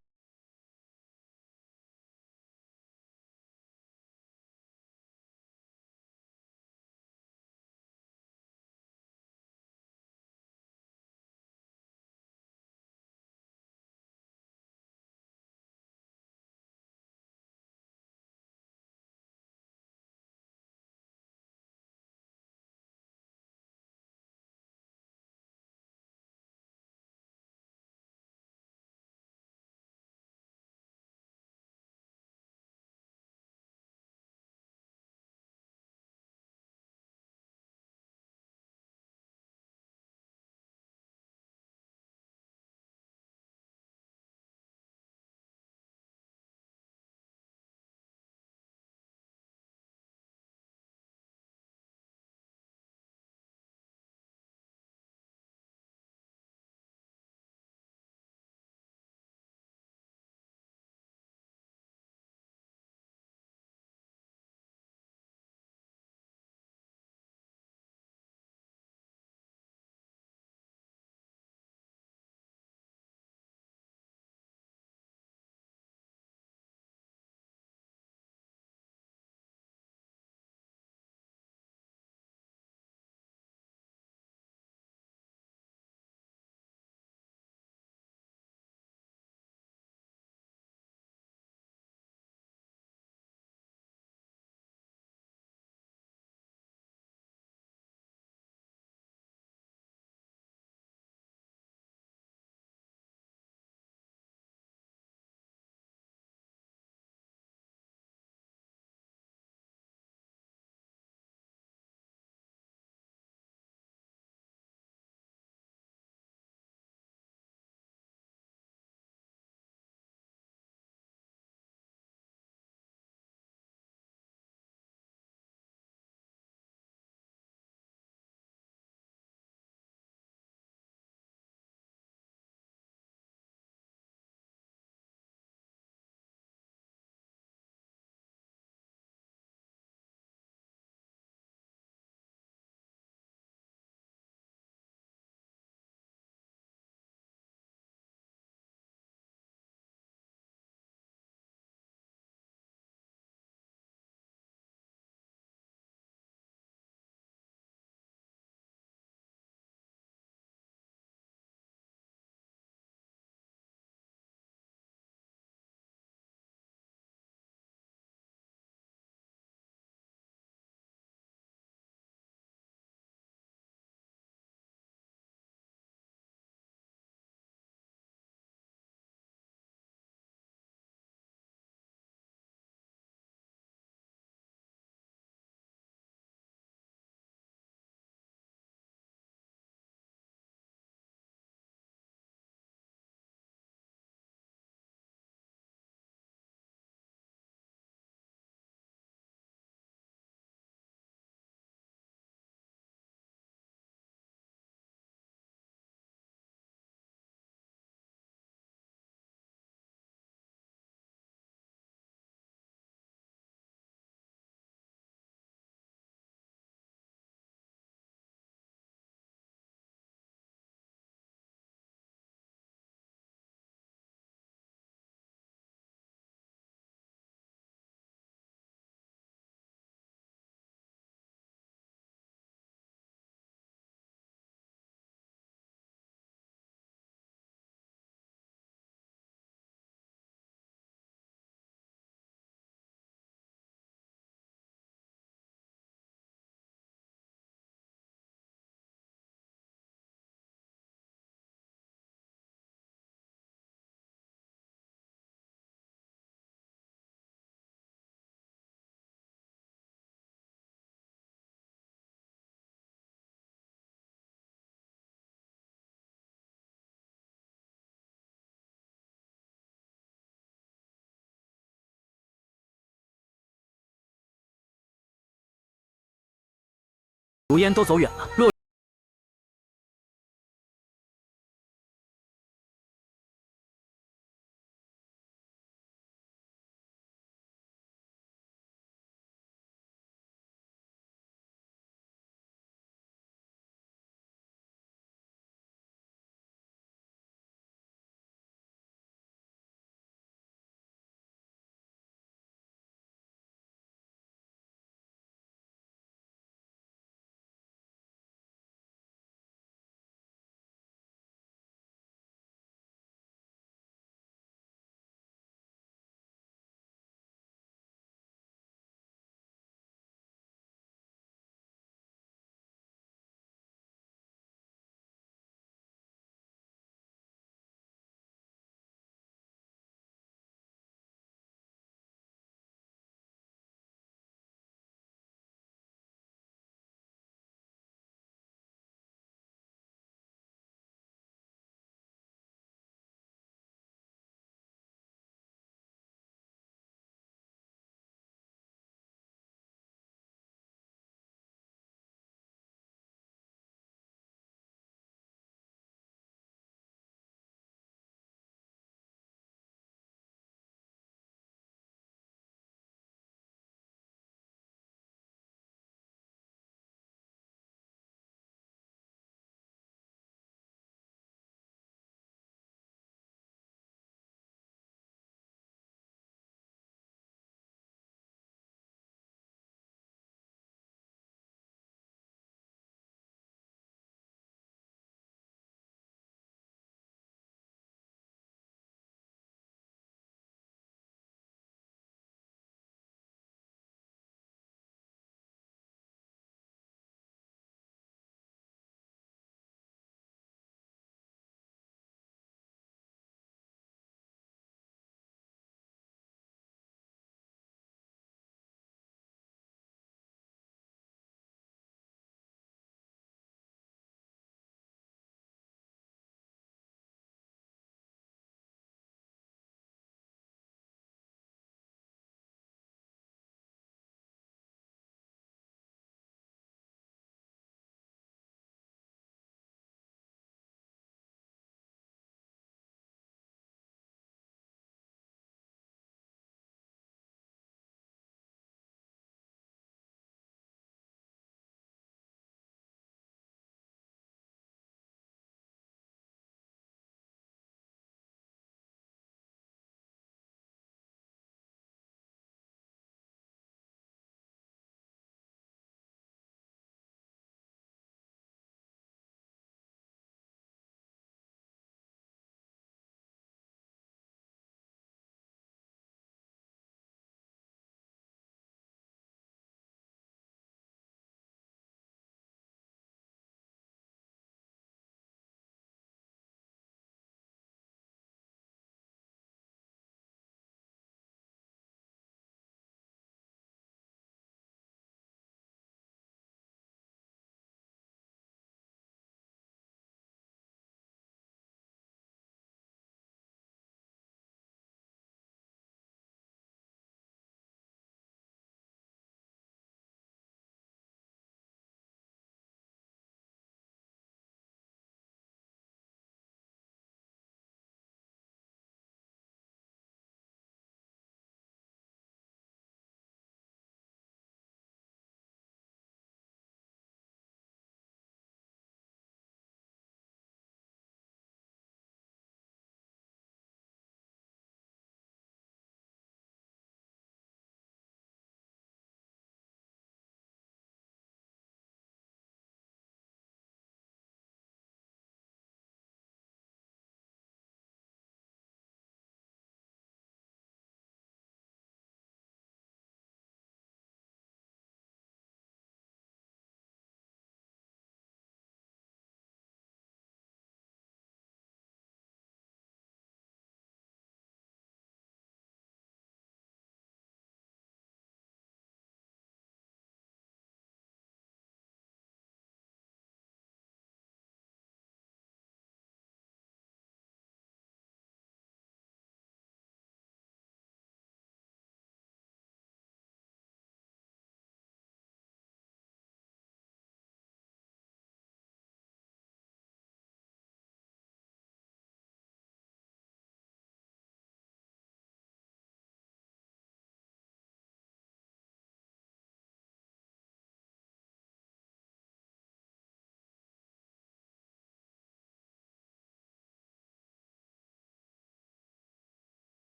如烟都走远了，若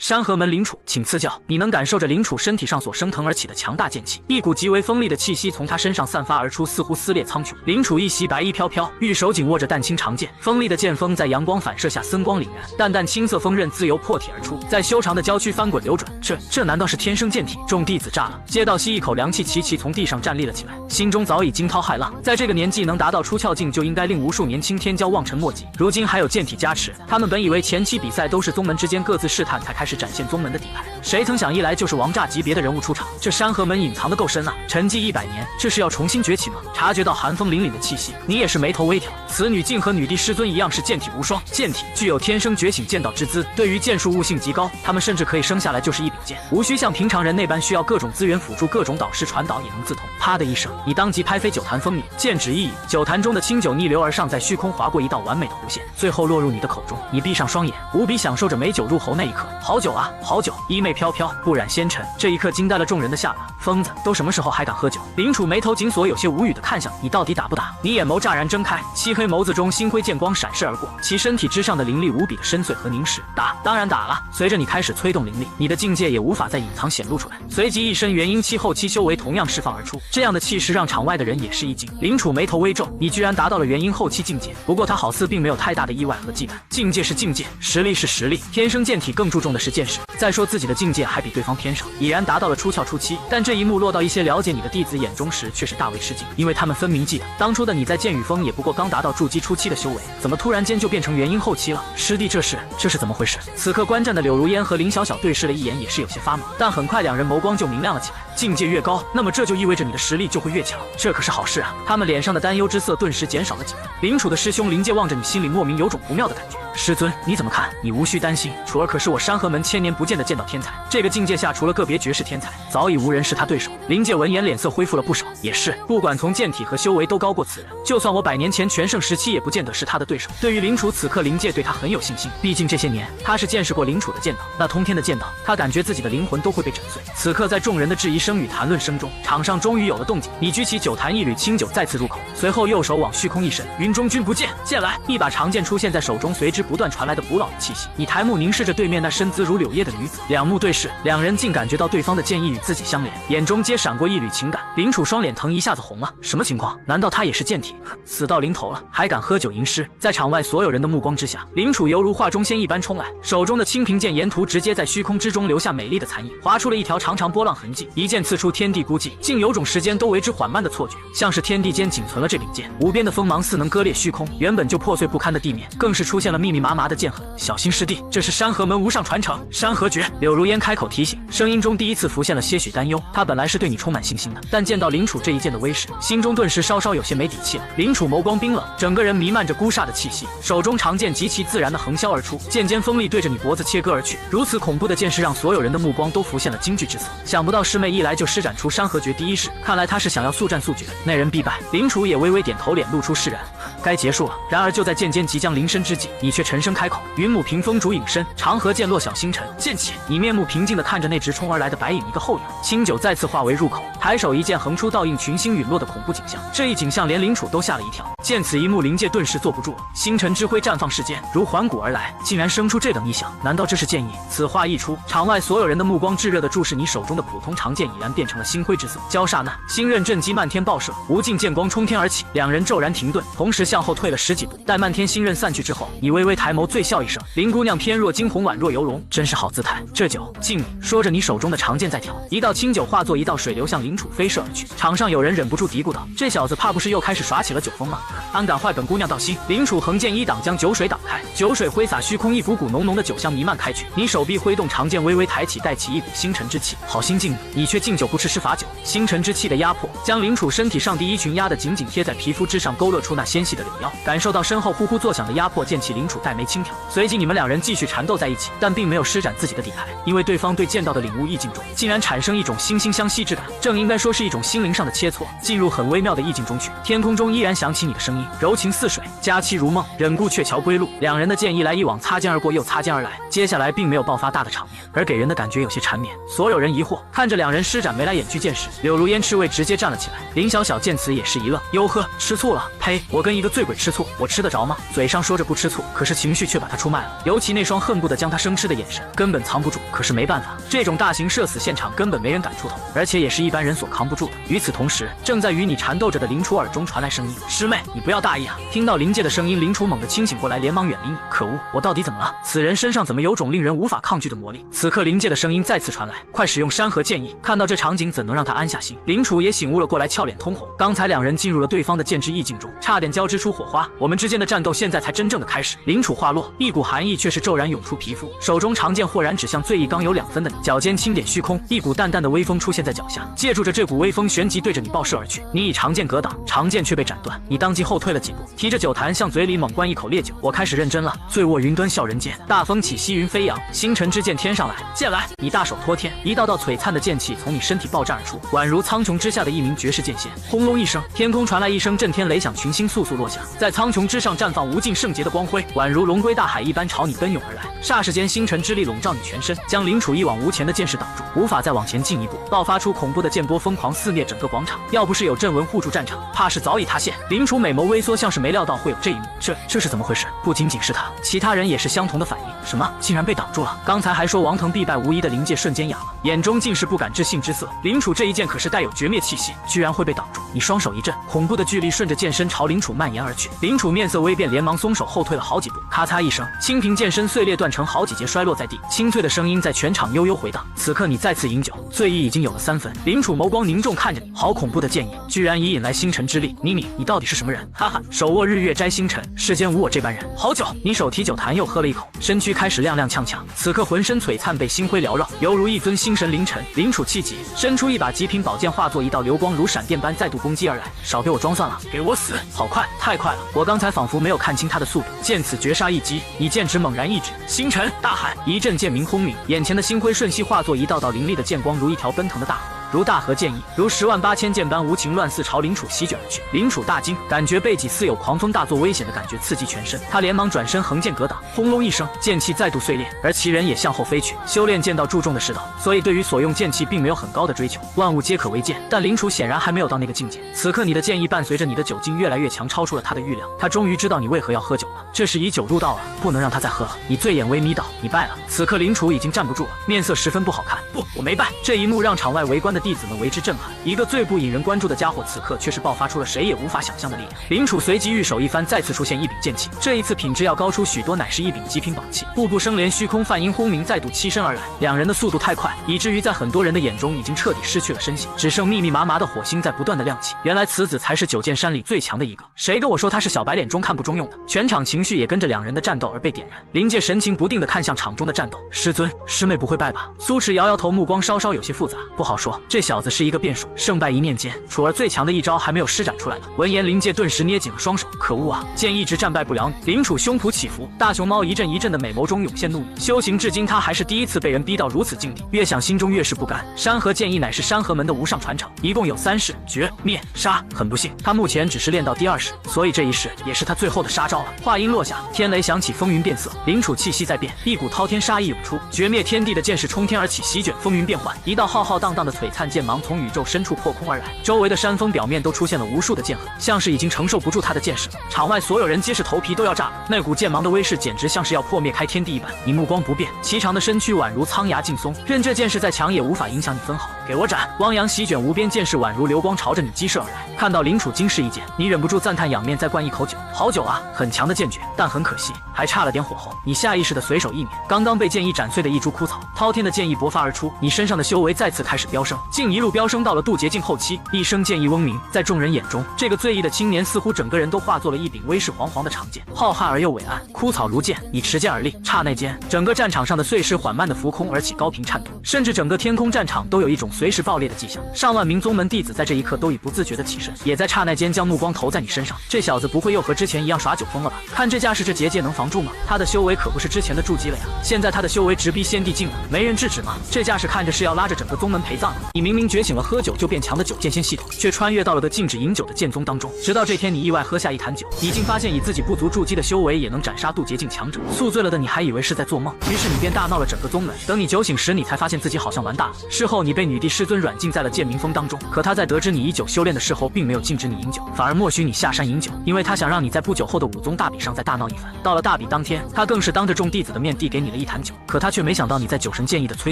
山河门领主，请赐教。你能感受着领主身体上所升腾而起的强大剑气，一股极为锋利的气息从他身上散发而出，似乎撕裂苍穹。领主一袭白衣飘飘，玉手紧握着淡青长剑，锋利的剑锋在阳光反射下森光凛然，淡淡青色锋刃自由破体而出，在修长的娇躯翻滚流转。这难道是天生剑体？众弟子炸了，皆倒吸一口凉气，齐齐从地上站立了起来，心中早已惊涛骇浪。在这个年纪能达到出窍境，就应该令无数年轻天骄望尘莫及。如今还有剑体加持，他们本以为前期比赛都是宗门之间各自试探，才开始展现宗门的底牌，谁曾想一来就是王炸级别的人物出场。这山河门隐藏的够深啊！沉寂100年，这是要重新崛起吗？察觉到寒风凛凛的气息，你也是眉头微挑。此女竟和女帝师尊一样是剑体无双，剑体具有天生觉醒剑道之姿，对于剑术悟性极高，他们甚至可以生下来就是一柄剑，无需像平常人那般需要各种资源辅助，各种导师传导也能自通。啪的一声，你当即拍飞酒坛锋利，剑指一引，酒坛中的清酒逆流而上，在虚空划过一道完美的弧线，最后落入你的口中。你闭上双眼，无比享受着美酒入喉那一刻。好酒啊，好酒！衣袂飘飘，不染纤尘。这一刻惊呆了众人的下巴。疯子，都什么时候还敢喝酒？领主眉头紧锁，有些无语的看向你，到底打不打？你眼眸乍然睁开，漆黑眸子中星辉剑光闪烁而过，其身体之上的凌厉无比的深邃和凝视。打，当然打了。随着你开始催动灵力，你的境界也无法再隐藏显露出来，随即一身元婴期后期修为同样释放而出，这样的气势让场外的人也是一惊。领主眉头微皱，你居然达到了元婴后期境界。不过他好似并没有太大的意外和忌惮，境界是境界，实力是实力，天生剑体更注重的是见识。再说自己的境界还比对方偏上，已然达到了出窍初期，但这一幕落到一些了解你的弟子眼中时，却是大为失敬，因为他们分明记得当初的你在剑雨峰也不过刚达到筑基初期的修为，怎么突然间就变成元婴后期了？师弟，这是怎么回事？此刻观战的柳如烟和林小小对视了一眼，也是有些发懵，但很快两人眸光就明亮了起来。境界越高，那么这就意味着你的实力就会越强，这可是好事啊！他们脸上的担忧之色顿时减少了几分。领主的师兄林界望着你，心里莫名有种不妙的感觉。师尊，你怎么看？你无需担心，楚儿可是我山河门千年不见的剑道天才，这个境界下除了个别绝世天才，早已无人是他对手。林界闻言脸色恢复了不少，也是，不管从剑体和修为都高过此人，就算我100年前全盛时期也不见得是他的对手。对于林楚，此刻林界对他很有信心，毕竟这些年他是见识过林楚的剑道，那通天的剑道，他感觉自己的灵魂都会被震碎。此刻在众人的质疑声与谈论声中，场上终于有了动静。你举起酒坛，一缕清酒再次入口，随后右手往虚空一伸，云中君不见，剑来！一把长剑出现在手中，随之不断传来的古老的气息。你抬目凝视着对面那身姿如柳叶的女子，两目对视，两人竟感觉到对方的剑意与自己相连，眼中皆闪过一缕情感。林楚双脸疼一下子红了，什么情况？难道他也是剑体？死到临头了，还敢喝酒吟诗？在场外所有人的目光之下，林楚犹如画中仙一般冲来，手中的清平剑沿途直接在虚空之中留下美丽的残影，划出了一条长长波浪痕迹，一剑刺出天地孤寂，竟有种时间都为之缓慢的错觉，像是天地间仅存了这柄剑。无边的锋芒似能割裂虚空，原本就破碎不堪的地面更是出现了密密麻麻的剑痕。小心师弟，这是山河门无上传承山河诀。柳如烟开口提醒，声音中第一次浮现了些许担忧。他本来是对你充满信心的，但见到林楚这一剑的威势，心中顿时稍稍有些没底气了。林楚眸光冰冷，整个人弥漫着孤煞的气息，手中长剑极其自然的横削而出，剑尖锋利对着你脖子切割而去。如此恐怖的剑势让所有人的目光都浮现了惊惧之色。想不到师妹一来就施展出山河诀第一式，看来她是想要速战速决，那人必败。林楚也微微点头，脸露出释然，该结束了。然而就在剑尖即将临身之际，你却沉声开口：云母屏风烛影深，长河渐落小星辰。剑起！你面目平静地看着那直冲而来的白影一个后影，清酒再次化为入口，抬手一剑横出，倒映群星陨落的恐怖景象。这一景象连林楚都吓了一跳，见此一幕，灵界顿时坐不住了。星辰之辉绽放世间，如环鼓而来，竟然生出这等异象，难道这是剑意？此话一出，场外所有人的目光炙热地注视你手中的普通长剑，已然变成了星辉之色。交刹那，星刃震击漫天爆射，无尽剑光冲天而起，两人骤然停顿，同时向后退了10几步。待漫天星刃散去之后，你微微抬眸，醉笑一声：林姑娘翩若惊鸿，宛若游龙，真是好姿态。这酒敬你。说着，你手中的长剑在挑，一道清酒化作一道水流向林楚飞射而去。场上有人忍不住嘀咕道：这小子怕不是又开始耍起了酒疯吗？安敢坏本姑娘道心！林楚横剑一挡，将酒水挡开，酒水挥洒虚空，一股股浓浓的酒香弥漫开去。你手臂挥动长剑微微抬起，带起一股星辰之气。好心敬你却敬酒不吃吃罚酒。星辰之气的压迫将林楚身体上第一群压得紧紧贴在皮肤之上，勾勒出那纤细的柳腰。感受到身后呼呼作响的压迫，剑气林楚黛眉轻挑，随即你们两人继续缠斗在一起，但并没有施展自己的底牌，因为对方对剑道的领悟意境中竟然产生一种惺惺相惜之感，正应该说是一种心灵上的切磋，进入很微妙的意境中去。天空中依然响起你的声音，柔情似水，佳期如梦，忍顾鹊桥归路。两人的剑一来一往，擦肩而过又擦肩而来。接下来并没有爆发大的场面，而给人的感觉有些缠绵。所有人疑惑看着两人施展眉来眼去剑时，柳如烟吃味直接站了起来。林小小见此也是一愣，哟呵，吃醋了？呸！我跟一个醉鬼吃醋，我吃得着吗？嘴上说着不吃醋，可是情绪却把他出卖了。尤其那双恨不得将他生吃的眼神，根本藏不住。可是没办法，这种大型社死现场根本没人敢出头，而且也是一般人所扛不住的。与此同时，正在与你缠斗着的林楚耳中传来声音：“师妹，你不要大意啊！”听到林界的声音，林楚猛地清醒过来，连忙远离你。可恶，我到底怎么了？此人身上怎么有种令人无法抗拒的魔力？此刻林界的声音再次传来：“快使用山河剑意！”看到这场景，怎能让他安下心？林楚也醒悟了过来，俏脸通红。刚才两人进入了对方的剑之意境中，差点交织出火花。我们之间的战斗现在才真正的开始。林楚话落，一股寒意却是骤然涌出皮肤，手中长剑豁然指向醉意刚有2分的你，脚尖轻点虚空，一股淡淡的微风出现在脚下，借助着这股微风旋即对着你爆射而去。你以长剑格挡，长剑却被斩断，你当即后退了几步，提着酒坛向嘴里猛灌一口烈酒。我开始认真了，醉卧云端笑人间，大风起西云飞扬，星辰之剑天上来，剑来！你大手托天，一道道璀璨的剑气从你身体爆炸而出，宛如苍穹之下的一名绝世剑仙。轰隆一声，天空传来一声震天雷响，群星簌簌落下，在苍穹之上绽放无尽圣洁的光辉，宛如龙归大海一般朝你奔涌而来。霎时间，星辰之力笼罩你全身，将林楚一往无前的剑势挡住，无法再往前进一步，爆发出恐怖的剑波，疯狂肆虐整个广场。要不是有阵纹护住战场，怕是早已塌陷。林楚美眸微缩，像是没料到会有这一幕。这是怎么回事？不仅仅是他，其他人也是相同的反应。什么？竟然被挡住了？刚才还说王腾必败无疑的灵界瞬间哑了，眼中尽是不敢置信之色。林楚这一剑可是带有绝灭气息，居然会被挡住？你双手一震，恐怖的巨力顺着剑身朝林楚蔓延而去。林楚面色微变，连忙松手后退了好几步。咔嚓一声，清平剑身碎裂断成好几截，摔落在地，清脆的声音在全场悠悠回荡。此刻你再次饮酒，醉意已经有了3分。林楚眸光凝重看着你，好恐怖的剑意，居然已引来星辰之力。你到底是什么人？哈哈，手握日月摘星辰，世间无我这般人。好酒！你手提酒坛又喝了一口，身躯开始踉踉跄跄，此刻浑身璀璨，被星辉缭绕，犹如一尊星神凌晨。林楚气急，伸出一把极品宝剑，化作一道流光，如闪电般再度攻击而来。少给我装蒜了，给我死！好快，太快了！我刚才仿佛没有看清他的速度。见此绝杀一击，你剑指猛然一指，星辰大喊，一阵剑鸣轰鸣，眼前的星辉瞬息化作一道道凌厉的剑光，如一条奔腾的大河，如大河剑意，如108000剑般无情乱似朝林楚席卷而去。林楚大惊，感觉背脊似有狂风大作，危险的感觉刺激全身，他连忙转身横剑格挡，轰隆一声，剑气再度碎裂，而其人也向后飞去。修炼剑道注重的是道，所以对于所用剑气并没有很高的追求，万物皆可为剑。但林楚显然还没有到那个境界。此刻你的剑意伴随着你的酒劲越来越强，超出了他的预料。他终于知道你为何要喝酒了，这是以酒入道了，不能让他再喝了。你醉眼微眯道：“你败了。”此刻林楚已经站不住了，面色十分不好看。不，我没败。这一幕让场外围观的弟子们为之震撼。一个最不引人关注的家伙，此刻却是爆发出了谁也无法想象的力量。林楚随即玉手一翻，再次出现一柄剑气，这一次品质要高出许多，乃是一柄极品宝器。步步生莲，虚空梵音轰鸣，再度欺身而来。两人的速度太快，以至于在很多人的眼中已经彻底失去了身形，只剩密密麻麻的火星在不断的亮起。原来此子才是九剑山里最强的一个，谁跟我说他是小白脸中看不中用的？全场情绪也跟着两人的战斗而被点燃。林界神情不定地看向场中的战斗，师尊，师妹不会败吧？苏赤摇摇头，目光稍稍有些复杂，不好说，这小子是一个变数，胜败一念间，楚儿最强的一招还没有施展出来呢。闻言，林界顿时捏紧了双手，可恶啊，剑一直战败不了你。林楚胸脯起伏，大熊猫一阵一阵的美眸中涌现怒意。修行至今，他还是第一次被人逼到如此境地，越想心中越是不甘。山河剑意乃是山河门的无上传承，一共有3式：绝、灭、杀。很不幸，他目前只是练到第2式，所以这一式也是他最后的杀招了。话音落下，天雷响起，风云变色，林楚气息在变，一股滔天杀意涌出，绝灭天地的剑势冲天而起，席卷风云变幻，一道浩浩荡荡的璀璨剑芒从宇宙深处破空而来，周围的山峰表面都出现了无数的剑痕，像是已经承受不住他的剑势了。场外所有人皆是头皮都要炸了，那股剑芒的威势简直像是要破灭开天地一般。你目光不变，颀长的身躯宛如苍崖劲松，任这剑势再强也无法影响你分毫。给我斩！汪洋席卷无边剑势宛如流光朝着你激射而来。看到林楚惊世一剑，你忍不住赞叹，仰面再灌一口酒。好酒啊，很强的剑诀，但很可惜，还差了点火候。你下意识的随手一捻，刚刚被剑意斩碎的一株枯草，滔天的剑意勃发而出，你身上的修为再次开始飙升，竟一路飙升到了渡劫境后期。一声剑意嗡鸣，在众人眼中，这个醉意的青年似乎整个人都化作了一柄威势煌煌的长剑，浩瀚而又伟岸，枯草如剑。你持剑而立，刹那间，整个战场上的碎石缓慢的浮空而起，高频颤动，甚至整个天空战场都有一种随时爆裂的迹象。上万名宗门弟子在这一刻都已不自觉的起身，也在刹那间将目光投在你身上。这小子不会又和之前一样耍酒疯了吧？看这架势这结界能防住吗？他的修为可不是之前的筑基了呀，现在他的修为直逼先帝境了，没人制止吗？这架势看着是要拉着整个宗门陪葬了。你明明觉醒了喝酒就变强的九剑仙系统，却穿越到了个禁止饮酒的剑宗当中。直到这天你意外喝下一坛酒，你竟发现以自己不足筑基的修为也能斩杀渡劫境强者，宿醉了的你还以为是在做梦，于是你便大闹了整个宗门。等你酒醒时，你才发现自己好像完大了。事后你被女帝师尊软禁在了剑鸣峰当中，可他在得知你以酒修炼的事后，并没有禁止你饮酒，反而默许你下山饮酒，因为他想让你在不久后的武宗大比上再大闹一番。到了大比当天，他更是当着众弟子的面递给你了一坛酒，可他却没想到你在酒神剑意的催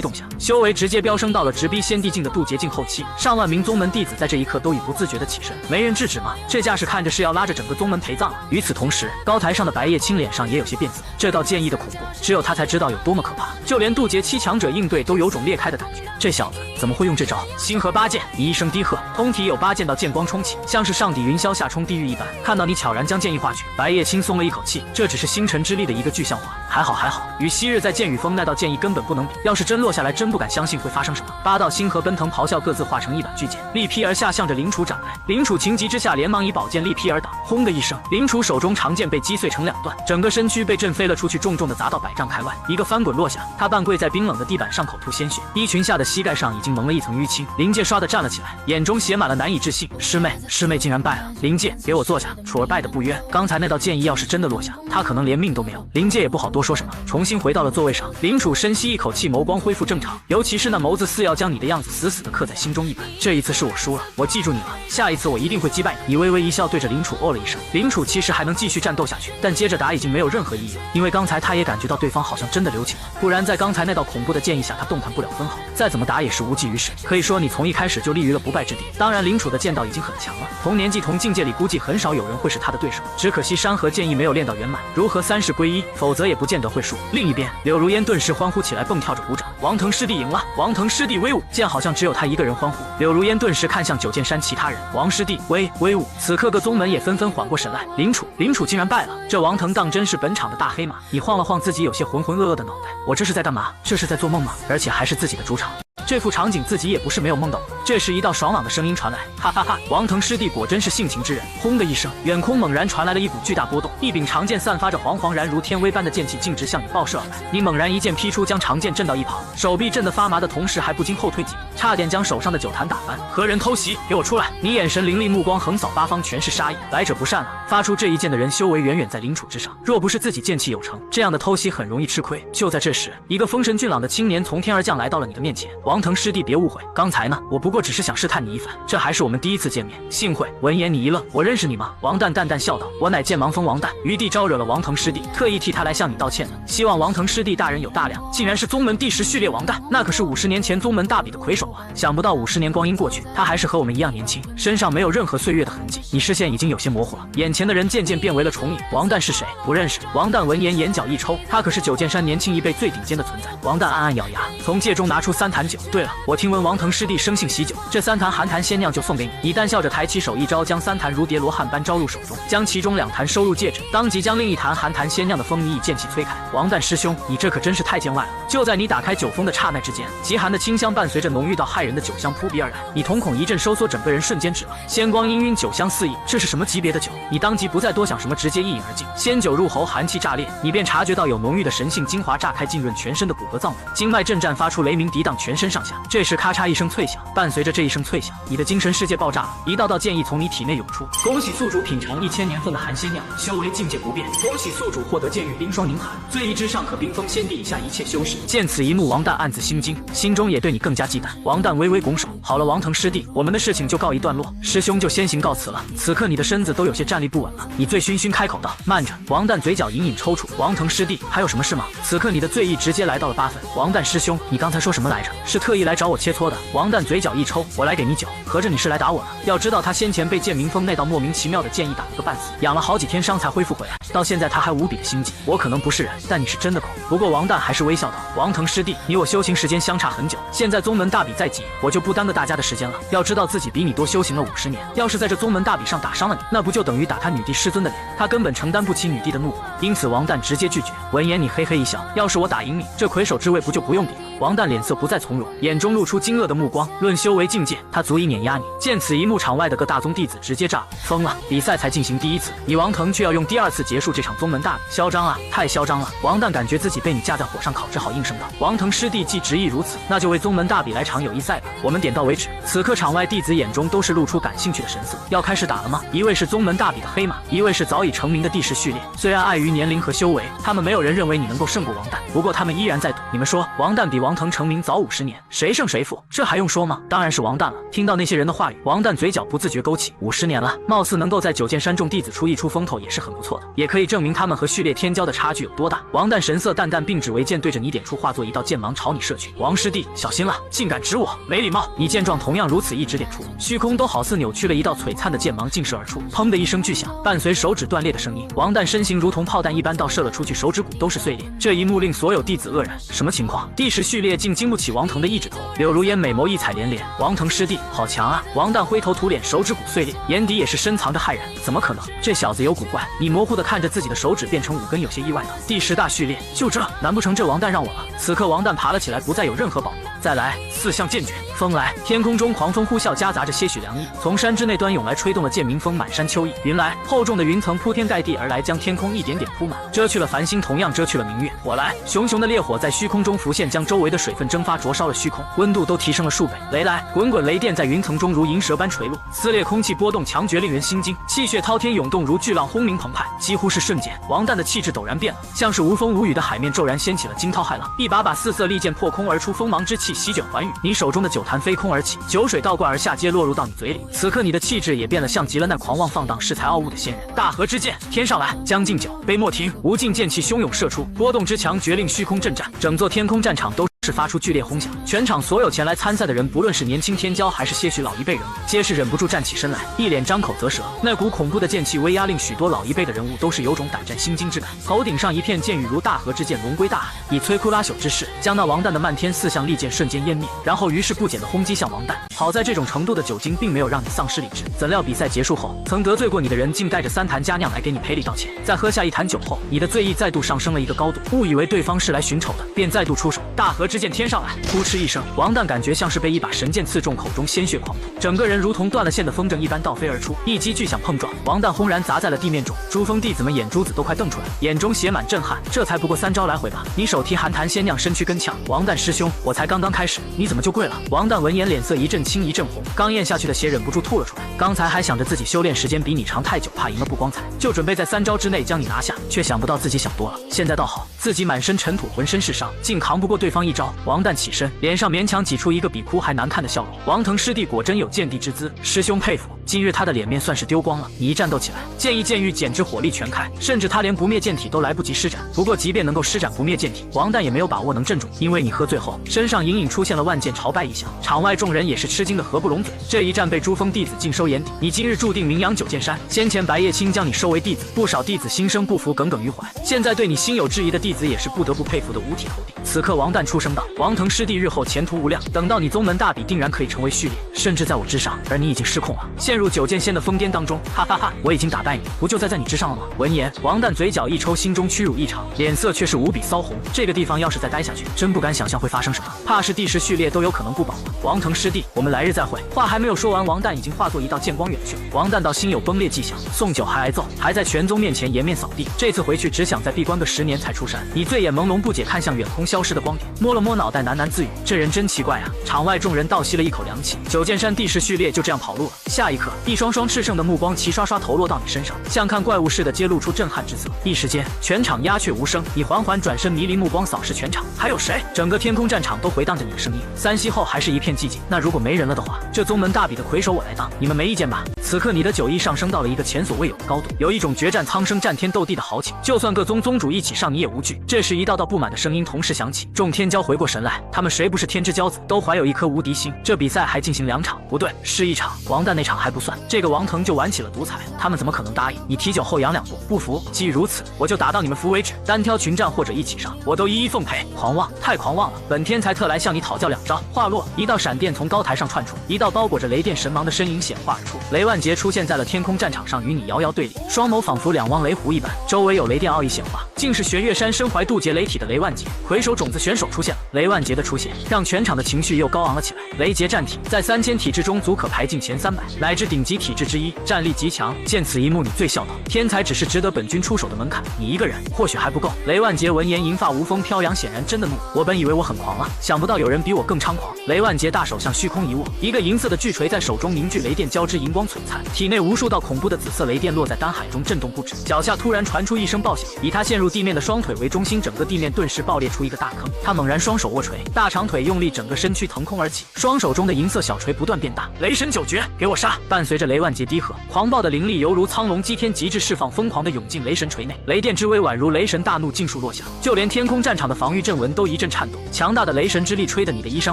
动下，修为直接飙升到了直逼先帝境的渡劫境后期。上万名宗门弟子在这一刻都已不自觉的起身，没人制止吗？这架势看着是要拉着整个宗门陪葬了。与此同时，高台上的白叶青脸上也有些变色，这道剑意的恐怖，只有他才知道有多么可怕，就连渡劫七强者应对都有种裂开的感觉。这小子怎么会用这招？星河八剑！你一声低喝，通体有八剑道剑光冲起，像是上抵云霄下冲地狱一般。看到你悄然将剑意化去，白叶青松了一口气，这只是星辰之力的一个具象化，还好，与昔日在剑雨峰那道剑意根本不能比。要是真落下来，真不敢相信会发生什么。八道星河奔腾咆哮，各自化成一把巨剑，力劈而下，向着林楚斩来。林楚情急之下，连忙以宝剑力劈而挡。轰的一声，林楚手中长剑被击碎成两段，整个身躯被震飞了出去，重重的砸到100丈开外，一个翻滚落下。他半跪在冰冷的地板上，口吐鲜血，衣裙下的膝盖上已经蒙了一层淤青。灵界唰的站了起来，眼中写满了难以置信。师妹竟然败了！灵界，给我坐下！楚儿败得不冤，刚才那道剑意要是真的落下，他可能连命都没有。灵界也不好多说什么，重新回到了座位上。林楚深吸一口气，眸光恢复正常，尤其是那眸子似要将你的样子死死的刻在心中一般。这一次是我输了，我记住你了，下一次我一定会击败你。你微微一笑，对着林楚哦了一声。林楚其实还能继续战斗下去，但接着打已经没有任何意义了，因为刚才他也感觉到对方好像真的留情了，不然在刚才那道恐怖的剑意下，他动弹不了分毫，再怎么打也是无济于事。可以说你从一开始就立于了不败之地。当然林楚的剑道已经很强了，同年纪同境界里估计很少有人会是他的对手，只可惜山河剑意没有练到圆满，如何三世归一，否则也不见得会输。另一边，柳如烟顿时欢呼起来，蹦跳着鼓掌。王腾师弟赢了！王腾师弟威武！见好像只有他一个人欢呼，柳如烟顿时看向九剑山其他人，王师弟威武！此刻各宗门也纷纷缓过神来。林楚竟然败了，这王腾当真是本场的大黑马。你晃了晃自己有些浑浑噩噩的脑袋，我这是在干嘛？这是在做梦吗？而且还是自己的主场。这副场景自己也不是没有梦到过。这时一道爽朗的声音传来，哈哈哈！王腾师弟果真是性情之人。轰的一声，远空猛然传来了一股巨大波动，一柄长剑散发着惶然如天威般的剑气，径直向你爆射而来。你猛然一剑劈出，将长剑震到一旁，手臂震得发麻的同时，还不禁后退几步，差点将手上的酒坛打翻。何人偷袭？给我出来！你眼神凌厉，目光横扫八方，全是杀意。来者不善了！发出这一剑的人修为远远在林楚之上，若不是自己剑气有成，这样的偷袭很容易吃亏。就在这时，一个风神俊朗的青年从天而降，来到了你的面前。王腾师弟，别误会，刚才呢，我不过只是想试探你一番，这还是我们第一次见面，幸会。闻言你一愣，我认识你吗？王旦淡淡笑道，我乃剑芒峰王旦，余弟招惹了王腾师弟，特意替他来向你道歉的，希望王腾师弟大人有大量。竟然是宗门第10序列王旦，那可是50年前宗门大比的魁首啊！想不到50年光阴过去，他还是和我们一样年轻，身上没有任何岁月的痕迹。你视线已经有些模糊了，眼前的人渐渐变为了重影。王旦是谁？不认识。王旦闻言眼角一抽，他可是九剑山年轻一辈最顶尖的存在。王旦暗暗咬牙，从戒中拿出3坛酒。对了，我听闻王腾师弟生性喜酒，这3坛寒潭仙酿就送给你。你淡笑着抬起手，一招将3坛如叠罗汉般招入手中，将其中2坛收入戒指，当即将另一坛寒潭仙酿的风泥以剑气催开。王旦师兄，你这可真是太见外了！就在你打开酒封的刹那之间，极寒的清香伴随着浓郁到骇人的酒香扑鼻而来，你瞳孔一阵收缩，整个人瞬间止了。仙光氤氲，酒香四溢，这是什么级别的酒？你当即不再多想什么，直接一饮而尽。仙酒入喉，寒气炸裂，你便察觉到有浓郁的神性精华炸开，浸润全身的骨骼脏腑，经脉震颤，发出雷鸣涤荡全身上下。这时咔嚓一声脆响，伴随着这一声脆响，你的精神世界爆炸了，一道道剑意从你体内涌出。恭喜宿主品尝1000年份的寒仙酿，修为境界不变。恭喜宿主获得剑域冰霜凝寒，最一之上可冰封仙帝以下一切修士。见此一幕，王旦暗自心惊，心中也对你更加忌惮。王旦微微拱手，好了，王腾师弟，我们的事情就告一段落，师兄就先行告辞了。此刻你的身子都有些站立不稳了，你醉醺醺开口道：“慢着。”王旦嘴角隐隐抽搐，王腾师弟，还有什么事吗？此刻你的醉意直接来到了8分。王旦师兄，你刚才说什么来着？是特意来找我切磋的？王旦嘴角一抽，我来给你酒，合着你是来打我的？要知道他先前被剑鸣峰那道莫名其妙的剑意打了个半死，养了好几天伤才恢复回来，到现在他还无比的心悸。我可能不是人，但你是真的狗。不过王旦还是微笑道：“王腾师弟，你我修行时间相差很久，现在宗门大比在即，我就不耽搁大家的时间了。要知道自己比你多修行了50年，要是在这宗门大比上打伤了你，那不就等于打他女帝师尊的脸？他根本承担不起女帝的怒火，因此王旦直接拒绝。闻言你嘿嘿一笑，要是我打赢你，这魁首之位不就不用抵了？”王旦脸色不再从容，眼中露出惊愕的目光。论修为境界，他足以碾压你。见此一幕，场外的各大宗弟子直接炸了，疯了！比赛才进行第1次，你王腾却要用第2次结束这场宗门大比，嚣张啊，太嚣张了！王蛋感觉自己被你架在火上烤，只好应声道：“王腾师弟既执意如此，那就为宗门大比来场友谊赛吧。我们点到为止。”此刻场外弟子眼中都是露出感兴趣的神色。要开始打了吗？一位是宗门大比的黑马，一位是早已成名的帝释序列。虽然碍于年龄和修为，他们没有人认为你能够胜过王蛋，不过他们依然在赌。你们说，王蛋比王腾成名早50年，谁胜谁负？这还用说吗？当然是王蛋了。听到那些人的话语，王蛋嘴角不自觉勾起。50年了，貌似能够在九剑山众弟子出一出风头也是很不错的，也可以证明他们和序列天骄的差距有多大。王蛋神色淡淡，并指为剑对着你点出，化作一道剑芒朝你射去。王师弟，小心了，竟敢指我，没礼貌！你见状同样如此，一指点出，虚空都好似扭曲了一道璀璨的剑芒尽射而出，砰的一声巨响，伴随手指断裂的声音，王蛋身形如同炮弹一般倒射了出去，手指骨都是碎裂。这一幕令所有弟子愕然，什么情况？帝释序列竟经不起王腾的一指头。柳如烟美眸异彩连连，王腾师弟好强啊！王蛋灰头土脸，手指骨碎裂，眼底也是深藏着骇然。怎么可能？这小子有古怪！你模糊的看着自己的手指变成5根，有些意外道：“第10大序列，就这？难不成这王蛋让我了？”此刻王蛋爬了起来，不再有任何保留。再来，4项剑诀！风来！天空中狂风呼啸，夹杂着些许凉意，从山之内端涌来，吹动了剑鸣风，满山秋意。云来，厚重的云层铺天盖地而来，将天空一点点铺满，遮去了繁星，同样遮去了明月。火来！熊熊的烈火在虚空中浮现，将周围的水分蒸发，灼烧了虚空，温度都提升了数倍。雷来！滚滚雷电在云层中如银蛇般垂落，撕裂空气，波动强绝，令人心惊。气血滔天涌动，如巨浪轰鸣澎湃，几乎是瞬间，王蛋的气质陡然变了，像是无风无雨的海面骤然掀起了惊涛骇浪，一把把4色利剑破空而出，锋芒之气席卷寰宇。你手中的酒坛飞空而起，酒水倒灌而下，皆落入到你嘴里。此刻你的气质也变了，像极了那狂妄放荡、恃才傲物的仙人。大河之剑，天上来！将进酒，杯莫停！无尽剑气汹涌射出，波动之强，绝令虚空震颤，整座天空战场都是发出剧烈轰响。全场所有前来参赛的人，不论是年轻天骄还是些许老一辈人物，皆是忍不住站起身来，一脸张口啧舌。那股恐怖的剑气威压，令许多老一辈的人物都是有种胆战心惊之感。头顶上一片剑雨如大河之剑，龙归大海，以摧枯拉朽之势，将那王蛋的漫天4项利剑瞬间湮灭，然后于是不减的轰击向王蛋。好在这种程度的酒精并没有让你丧失理智，怎料比赛结束后，曾得罪过你的人竟带着3坛佳酿来给你赔礼道歉。在喝下1坛酒后，你的醉意再度上升了一个高度，误以为对方是来寻仇的，便再度出手。大河之剑天上来！扑哧一声，王蛋感觉像是被一把神剑刺中，口中鲜血狂吐，整个人如同断了线的风筝一般倒飞而出，一击巨响碰撞，王蛋轰然砸在了地面中。珠峰弟子们眼珠子都快瞪出来，眼中写满震撼。这才不过3招来回吧？你手提寒潭仙酿，身躯跟呛。王蛋师兄，我才刚刚开始，你怎么就跪了？王蛋闻言脸色一阵青一阵红，刚咽下去的血忍不住吐了出来。刚才还想着自己修炼时间比你长太久，怕赢了不光彩，就准备在3招之内将你拿下，却想不到自己想多了。现在倒好，自己满身尘土，浑身是伤，竟扛不过对方1招。王蛋起身，脸上勉强挤出一个比哭还难看的笑容。王腾师弟果真有见地之资，师兄佩服。今日他的脸面算是丢光了，你一战斗起来，剑意剑域简直火力全开，甚至他连不灭剑体都来不及施展。不过即便能够施展不灭剑体，王蛋也没有把握能镇住，因为你喝醉后身上隐隐出现了万剑朝拜异象。场外众人也是吃惊的合不拢嘴，这一战被珠峰弟子尽收眼底，你今日注定名扬九剑山。先前白叶青将你收为弟子，不少弟子心生不服，耿耿于怀，现在对你心有质疑的弟子也是不得不佩服的五体投地。此刻王蛋出声道：王腾师弟日后前途无量，等到你宗门大比，定然可以成为序列，甚至在我之上，而你已经失控了，陷入九剑仙的疯癫当中，哈哈哈！我已经打败你，不就在你之上了吗？闻言，王蛋嘴角一抽，心中屈辱异常，脸色却是无比骚红。这个地方要是再待下去，真不敢想象会发生什么，怕是第10序列都有可能不保了。王腾师弟，我们来日再会。话还没有说完，王蛋已经化作一道剑光远去了。王蛋倒心有崩裂迹象，送酒还挨揍，还在全宗面前颜面扫地。这次回去只想再闭关个10年才出山。你醉眼朦胧不解，看向远空消失的光点，摸了摸脑袋，喃喃自语：这人真奇怪啊。场外众人倒吸了一口凉气，九剑山第10序列就这样跑路了。下一刻，一双双炽盛的目光齐刷刷投落到你身上，像看怪物似的，揭露出震撼之色。一时间，全场鸦雀无声。你缓缓转身，迷离目光扫视全场，还有谁？整个天空战场都回荡着你的声音。3息后还是一片寂静。那如果没人了的话，这宗门大比的魁首我来当，你们没意见吧？此刻你的酒意上升到了一个前所未有的高度，有一种决战苍生、战天斗地的豪情，就算各宗宗主一起上你也无惧。这时一道道不满的声音同时响起，众天骄回过神来，他们谁不是天之骄子，都怀有一颗无敌心。这比赛还进行2场，不对，是1场。王蛋那场还不算，这个王腾就玩起了独裁，他们怎么可能答应？你提酒后仰2步，不服？既如此，我就打到你们服为止。单挑群战或者一起上，我都一一奉陪。狂妄，太狂妄了！本天才特来向你讨教2招。话落，一道闪电从高台上窜出，一道包裹着雷电神芒的身影显化而出。雷万杰出现在了天空战场上，与你遥遥对立，双眸仿佛2汪雷湖一般，周围有雷电奥义显化。竟是玄月山身怀渡劫雷体的雷万劫。魁首种子选手出现了，雷万劫的出现让全场的情绪又高昂了起来。雷劫战体在3000体质中足可排进前300，乃至顶级体质之一，战力极强。见此一幕，你最笑道：天才只是值得本君出手的门槛，你一个人或许还不够。雷万劫闻言，银发无风飘扬，显然真的怒。我本以为我很狂了，想不到有人比我更猖狂。雷万劫大手向虚空一握，一个银色的巨锤在手中凝聚，雷电交织，荧光璀璨，体内无数道恐怖的紫色雷电落在丹海中震动不止。脚下突然传出一声爆响，以他陷入地面的双腿为中心，整个地面顿时爆裂出一个大坑。他猛然双手握锤，大长腿用力，整个身躯腾空而起，双手中的银色小锤不断变大。雷神九诀，给我杀！伴随着雷万劫低喝，狂暴的灵力犹如苍龙击天，极致释放，疯狂地涌进雷神锤内。雷电之威宛如雷神大怒，尽数落下，就连天空战场的防御阵纹都一阵颤抖。强大的雷神之力吹得你的衣衫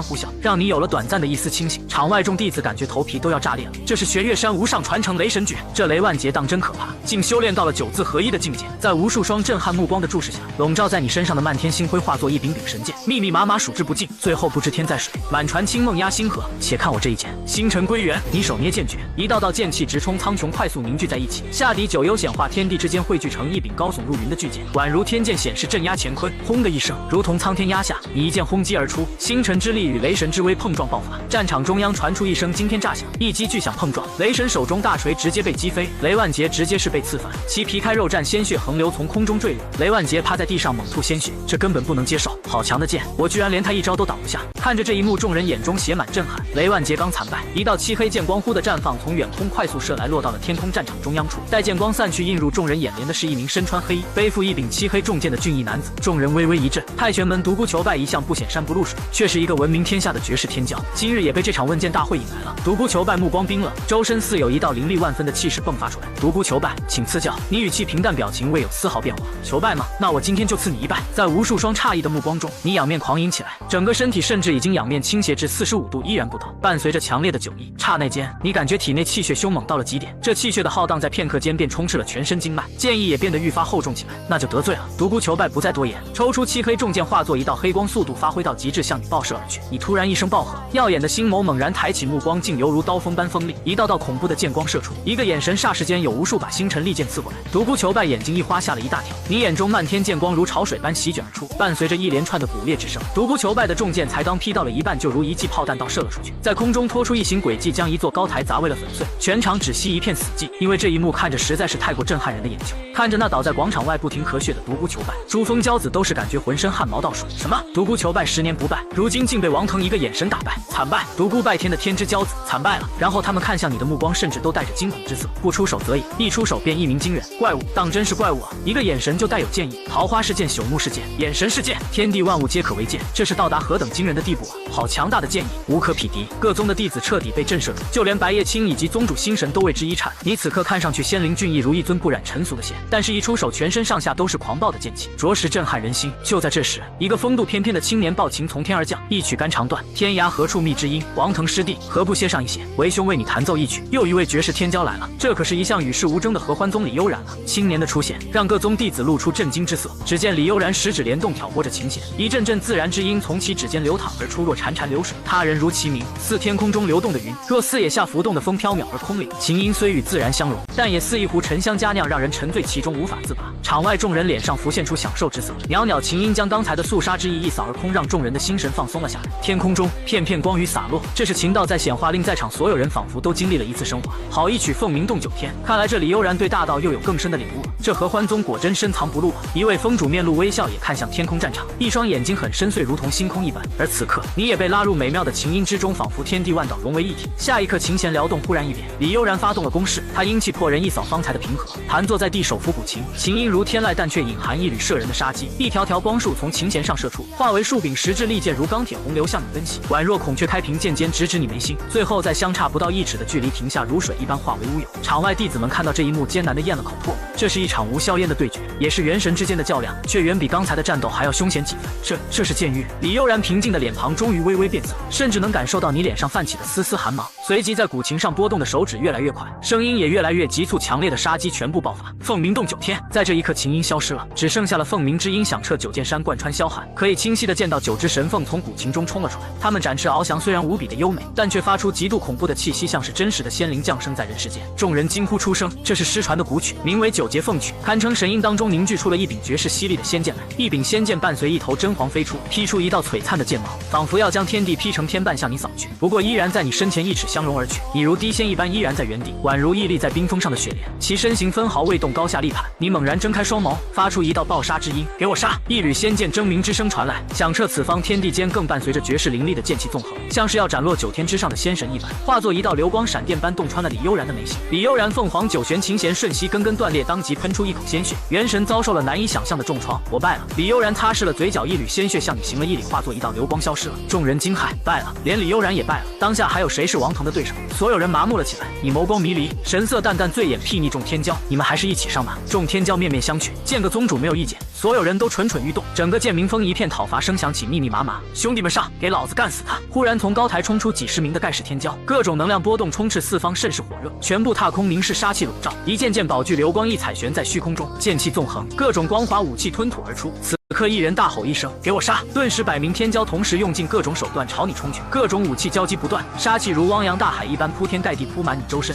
呼啸，让你有了短暂的一丝清醒。场外众弟子感觉头皮都要炸裂了。这是玄月山无上传承雷神诀，这雷万劫当真可怕，竟修炼到了9字合一的境界。在无数双震撼目光的注视下，笼罩在你身上的漫天星辉化作一柄柄神剑，密密麻麻数之不尽，最后不知天在水，满船清梦压星河。且看我这一剑，星辰归元。你手捏剑诀，一道道剑气直冲苍穹，快速凝聚在一起，下抵九幽显化，天地之间汇聚成一柄高耸入云的巨剑，宛如天剑显示镇压乾坤。轰的一声，如同苍天压下，你一剑轰击而出，星辰之力与雷神之威碰撞爆发。战场中央传出一声惊天炸响，一击巨响碰撞，雷神手中大锤直接被击飞，雷万劫直接是被刺反，其皮开肉绽，鲜血横流，从空中坠落。雷万劫趴在地上猛吐鲜血，这根本不能接受，好强的剑，我居然连他一招都挡不下。看着这一幕，众人眼中写满震撼。雷万劫刚惨败，一道漆黑剑光忽的绽放，从远空快速射来，落到了天空战场中央处。待剑光散去，映入众人眼帘的是一名身穿黑衣、背负一柄漆黑重剑的俊逸男子。众人微微一震，太玄门独孤求败一向不显山不露水，却是一个闻名天下的绝世天骄，今日也被这场问剑大会引来了。独孤求败目光冰冷，周身似有一道凌厉万分的气势迸发出来。独孤求败，请赐教。你语气平淡，表情未有丝毫变化。求败吗？那我今天就赐你一拜。在无数双诧异的目光中，你仰面狂饮起来，整个身体甚至已经仰面倾斜至45度，依然不动。伴随着强烈的酒意，刹那间，你感觉体内气血凶猛到了极点，这气血的浩荡在片刻间便充斥了全身经脉，剑意也变得愈发厚重起来。那就得罪了。独孤求败不再多言，抽出漆黑重剑，化作一道黑光，速度发挥到极致，向你爆射而去。你突然一声暴喝，耀眼的星眸猛然抬起，目光竟犹如刀锋般锋利，一道道恐怖的剑光射出，一个眼神，霎时间有无数把星辰利剑刺过来。独孤求败眼睛一花，吓了一大跳，你眼中漫天剑光如潮水般席卷而出，伴随着一连串的骨裂之声。独孤求败的重剑才刚劈到了一半，就如一记炮弹倒射了出去，在空中拖出一行轨迹，将一座高台砸为了粉碎。全场只息一片死寂，因为这一幕看着实在是太过震撼人的眼球。看着那倒在广场外不停咳血的独孤求败，珠峰骄子都是感觉浑身汗毛倒竖。什么？独孤求败10年不败，如今竟被王腾一个眼神打败，惨败！独孤拜天的天之骄子惨败了。然后他们看向你的目光甚至都带着惊恐之色，不出手则已，一出手便一鸣惊人。怪物，当真是怪物啊！一个眼神就带有剑意，桃花是剑，朽木是剑，眼神是剑，天地万物皆可为剑，这是到达何等惊人的地步啊！好强大的剑意，无可匹敌。各宗的弟子彻底被震慑住，就连白夜青以及宗主星神都为之一颤。你此刻看上去仙灵俊逸，如一尊不染尘俗的仙，但是一出手，全身上下都是狂暴的剑气，着实震撼人心。就在这时，一个风度翩翩的青年抱琴从天而降，一曲肝肠断，天涯何处觅知音？王腾师弟，何不歇上一歇？为兄为你弹奏一曲。又一位绝世天骄来了，这可是一向与世无争的合欢宗李悠然了。青年的出现让各宗弟子露出震惊之色。只见李悠然十指连动，挑拨着琴弦，一阵阵自然之音从其指间流淌而出，若潺潺流水。他人如其名，似天空中流动的云，若四野下浮动的风，飘渺而空灵。琴音虽与自然相融，但也似一壶沉香佳酿，让人沉醉其中无法自拔。场外众人脸上浮现出享受之色，袅袅琴音将刚才的肃杀之意一扫而空，让众人的心神放松了下来。天空中片片光雨洒落，这是琴道在显化，令在场所有人仿佛都经历了一次升华。好一曲凤鸣动九天，看来这李悠然对大道又有更深的领悟了。这合欢宗果真深藏不露啊！一位峰主面露微笑，也看向天空战场，一双眼睛很深邃，如同星空一般。而此刻，你也被拉入美妙的琴音之中，仿佛天地万道融为一体。下一刻，琴弦撩动，忽然一变，李悠然发动了攻势，他英气迫人，一扫方才的平和，盘坐在地，手扶古琴，琴音如天籁，但却隐含一缕摄人的杀机。一条条光束从琴弦上射出，化为数柄实质利剑，如钢铁洪流向你奔袭，宛若孔雀开屏，剑尖直指你眉心。最后在相差不到1尺的距离停下，如水一般化为乌有。场外弟子们看到这一幕，艰难地咽了口唾沫。这是一场无硝烟的对决，也是元神之间的较量，却远比刚才的战斗还要凶险几分。这是剑域。李悠然平静的脸庞终于微微变色，甚至能感受到你脸上泛起的丝丝寒芒。随即在古琴上拨动的手指越来越快，声音也越来越急促，强烈的杀机全部爆发。凤鸣洞9天，在这一刻琴音消失了，只剩下了凤鸣之音响彻九剑山，贯穿霄汉。可以清晰的见到9只神凤从古琴中冲了出来，它们展翅翱翔，虽然无比的优美，但却发出极度恐怖的气息，像是真实的仙灵降生在人世间。众人惊呼出声，这是失传的古曲，名为9节凤曲，堪称神音当中凝聚出了一柄绝世犀利的仙剑来。一柄仙剑伴随一头真凰飞出，劈出一道璀璨的剑芒，仿佛要将天地劈成天半向你扫去。不过依然在你身前1尺相融而去，你如滴仙一般依然在原地，宛如屹立在冰封上的雪莲，其身形分毫未动，高下立判。你猛然睁开双眸，发出一道爆杀之音，给我杀！一缕仙剑争鸣之声传来，响彻此方天地间，更伴随着绝世凌厉的剑气纵横，像是要斩落9天之上的仙神一般，化作一道流光闪电般洞穿了李悠然的眉心。李悠然凤凰9弦琴弦瞬息根根断裂，当即喷出一口鲜血，元神遭受了难以想象的重创。我败了。李悠然擦拭了嘴角，一缕鲜血向你行了一礼，化作一道流光消失了。众人惊骇，败了，连李悠然也败了。当下还有谁是王腾的对手？所有人麻木了起来。你眸光迷离，神色淡淡，醉眼睥睨众天骄，你们还是一起上吧。众天骄面面相觑，见个宗主没有意见，所有人都蠢蠢欲动。整个剑鸣峰一片讨伐声响起，密密麻麻。兄弟们上，给老子干死他！忽然从高台冲出几十名的盖世天骄，各种能量波动充斥四方，甚是火热，全部踏空，明是杀气笼罩。一件件宝具流光溢彩悬在虚空中，剑气纵横，各种光滑武器吞吐而出。此刻一人大吼一声，给我杀！顿时100名天骄同时用尽各种手段朝你冲去，各种武器交击不断，杀气如汪洋大海一般铺天盖地铺满你周身。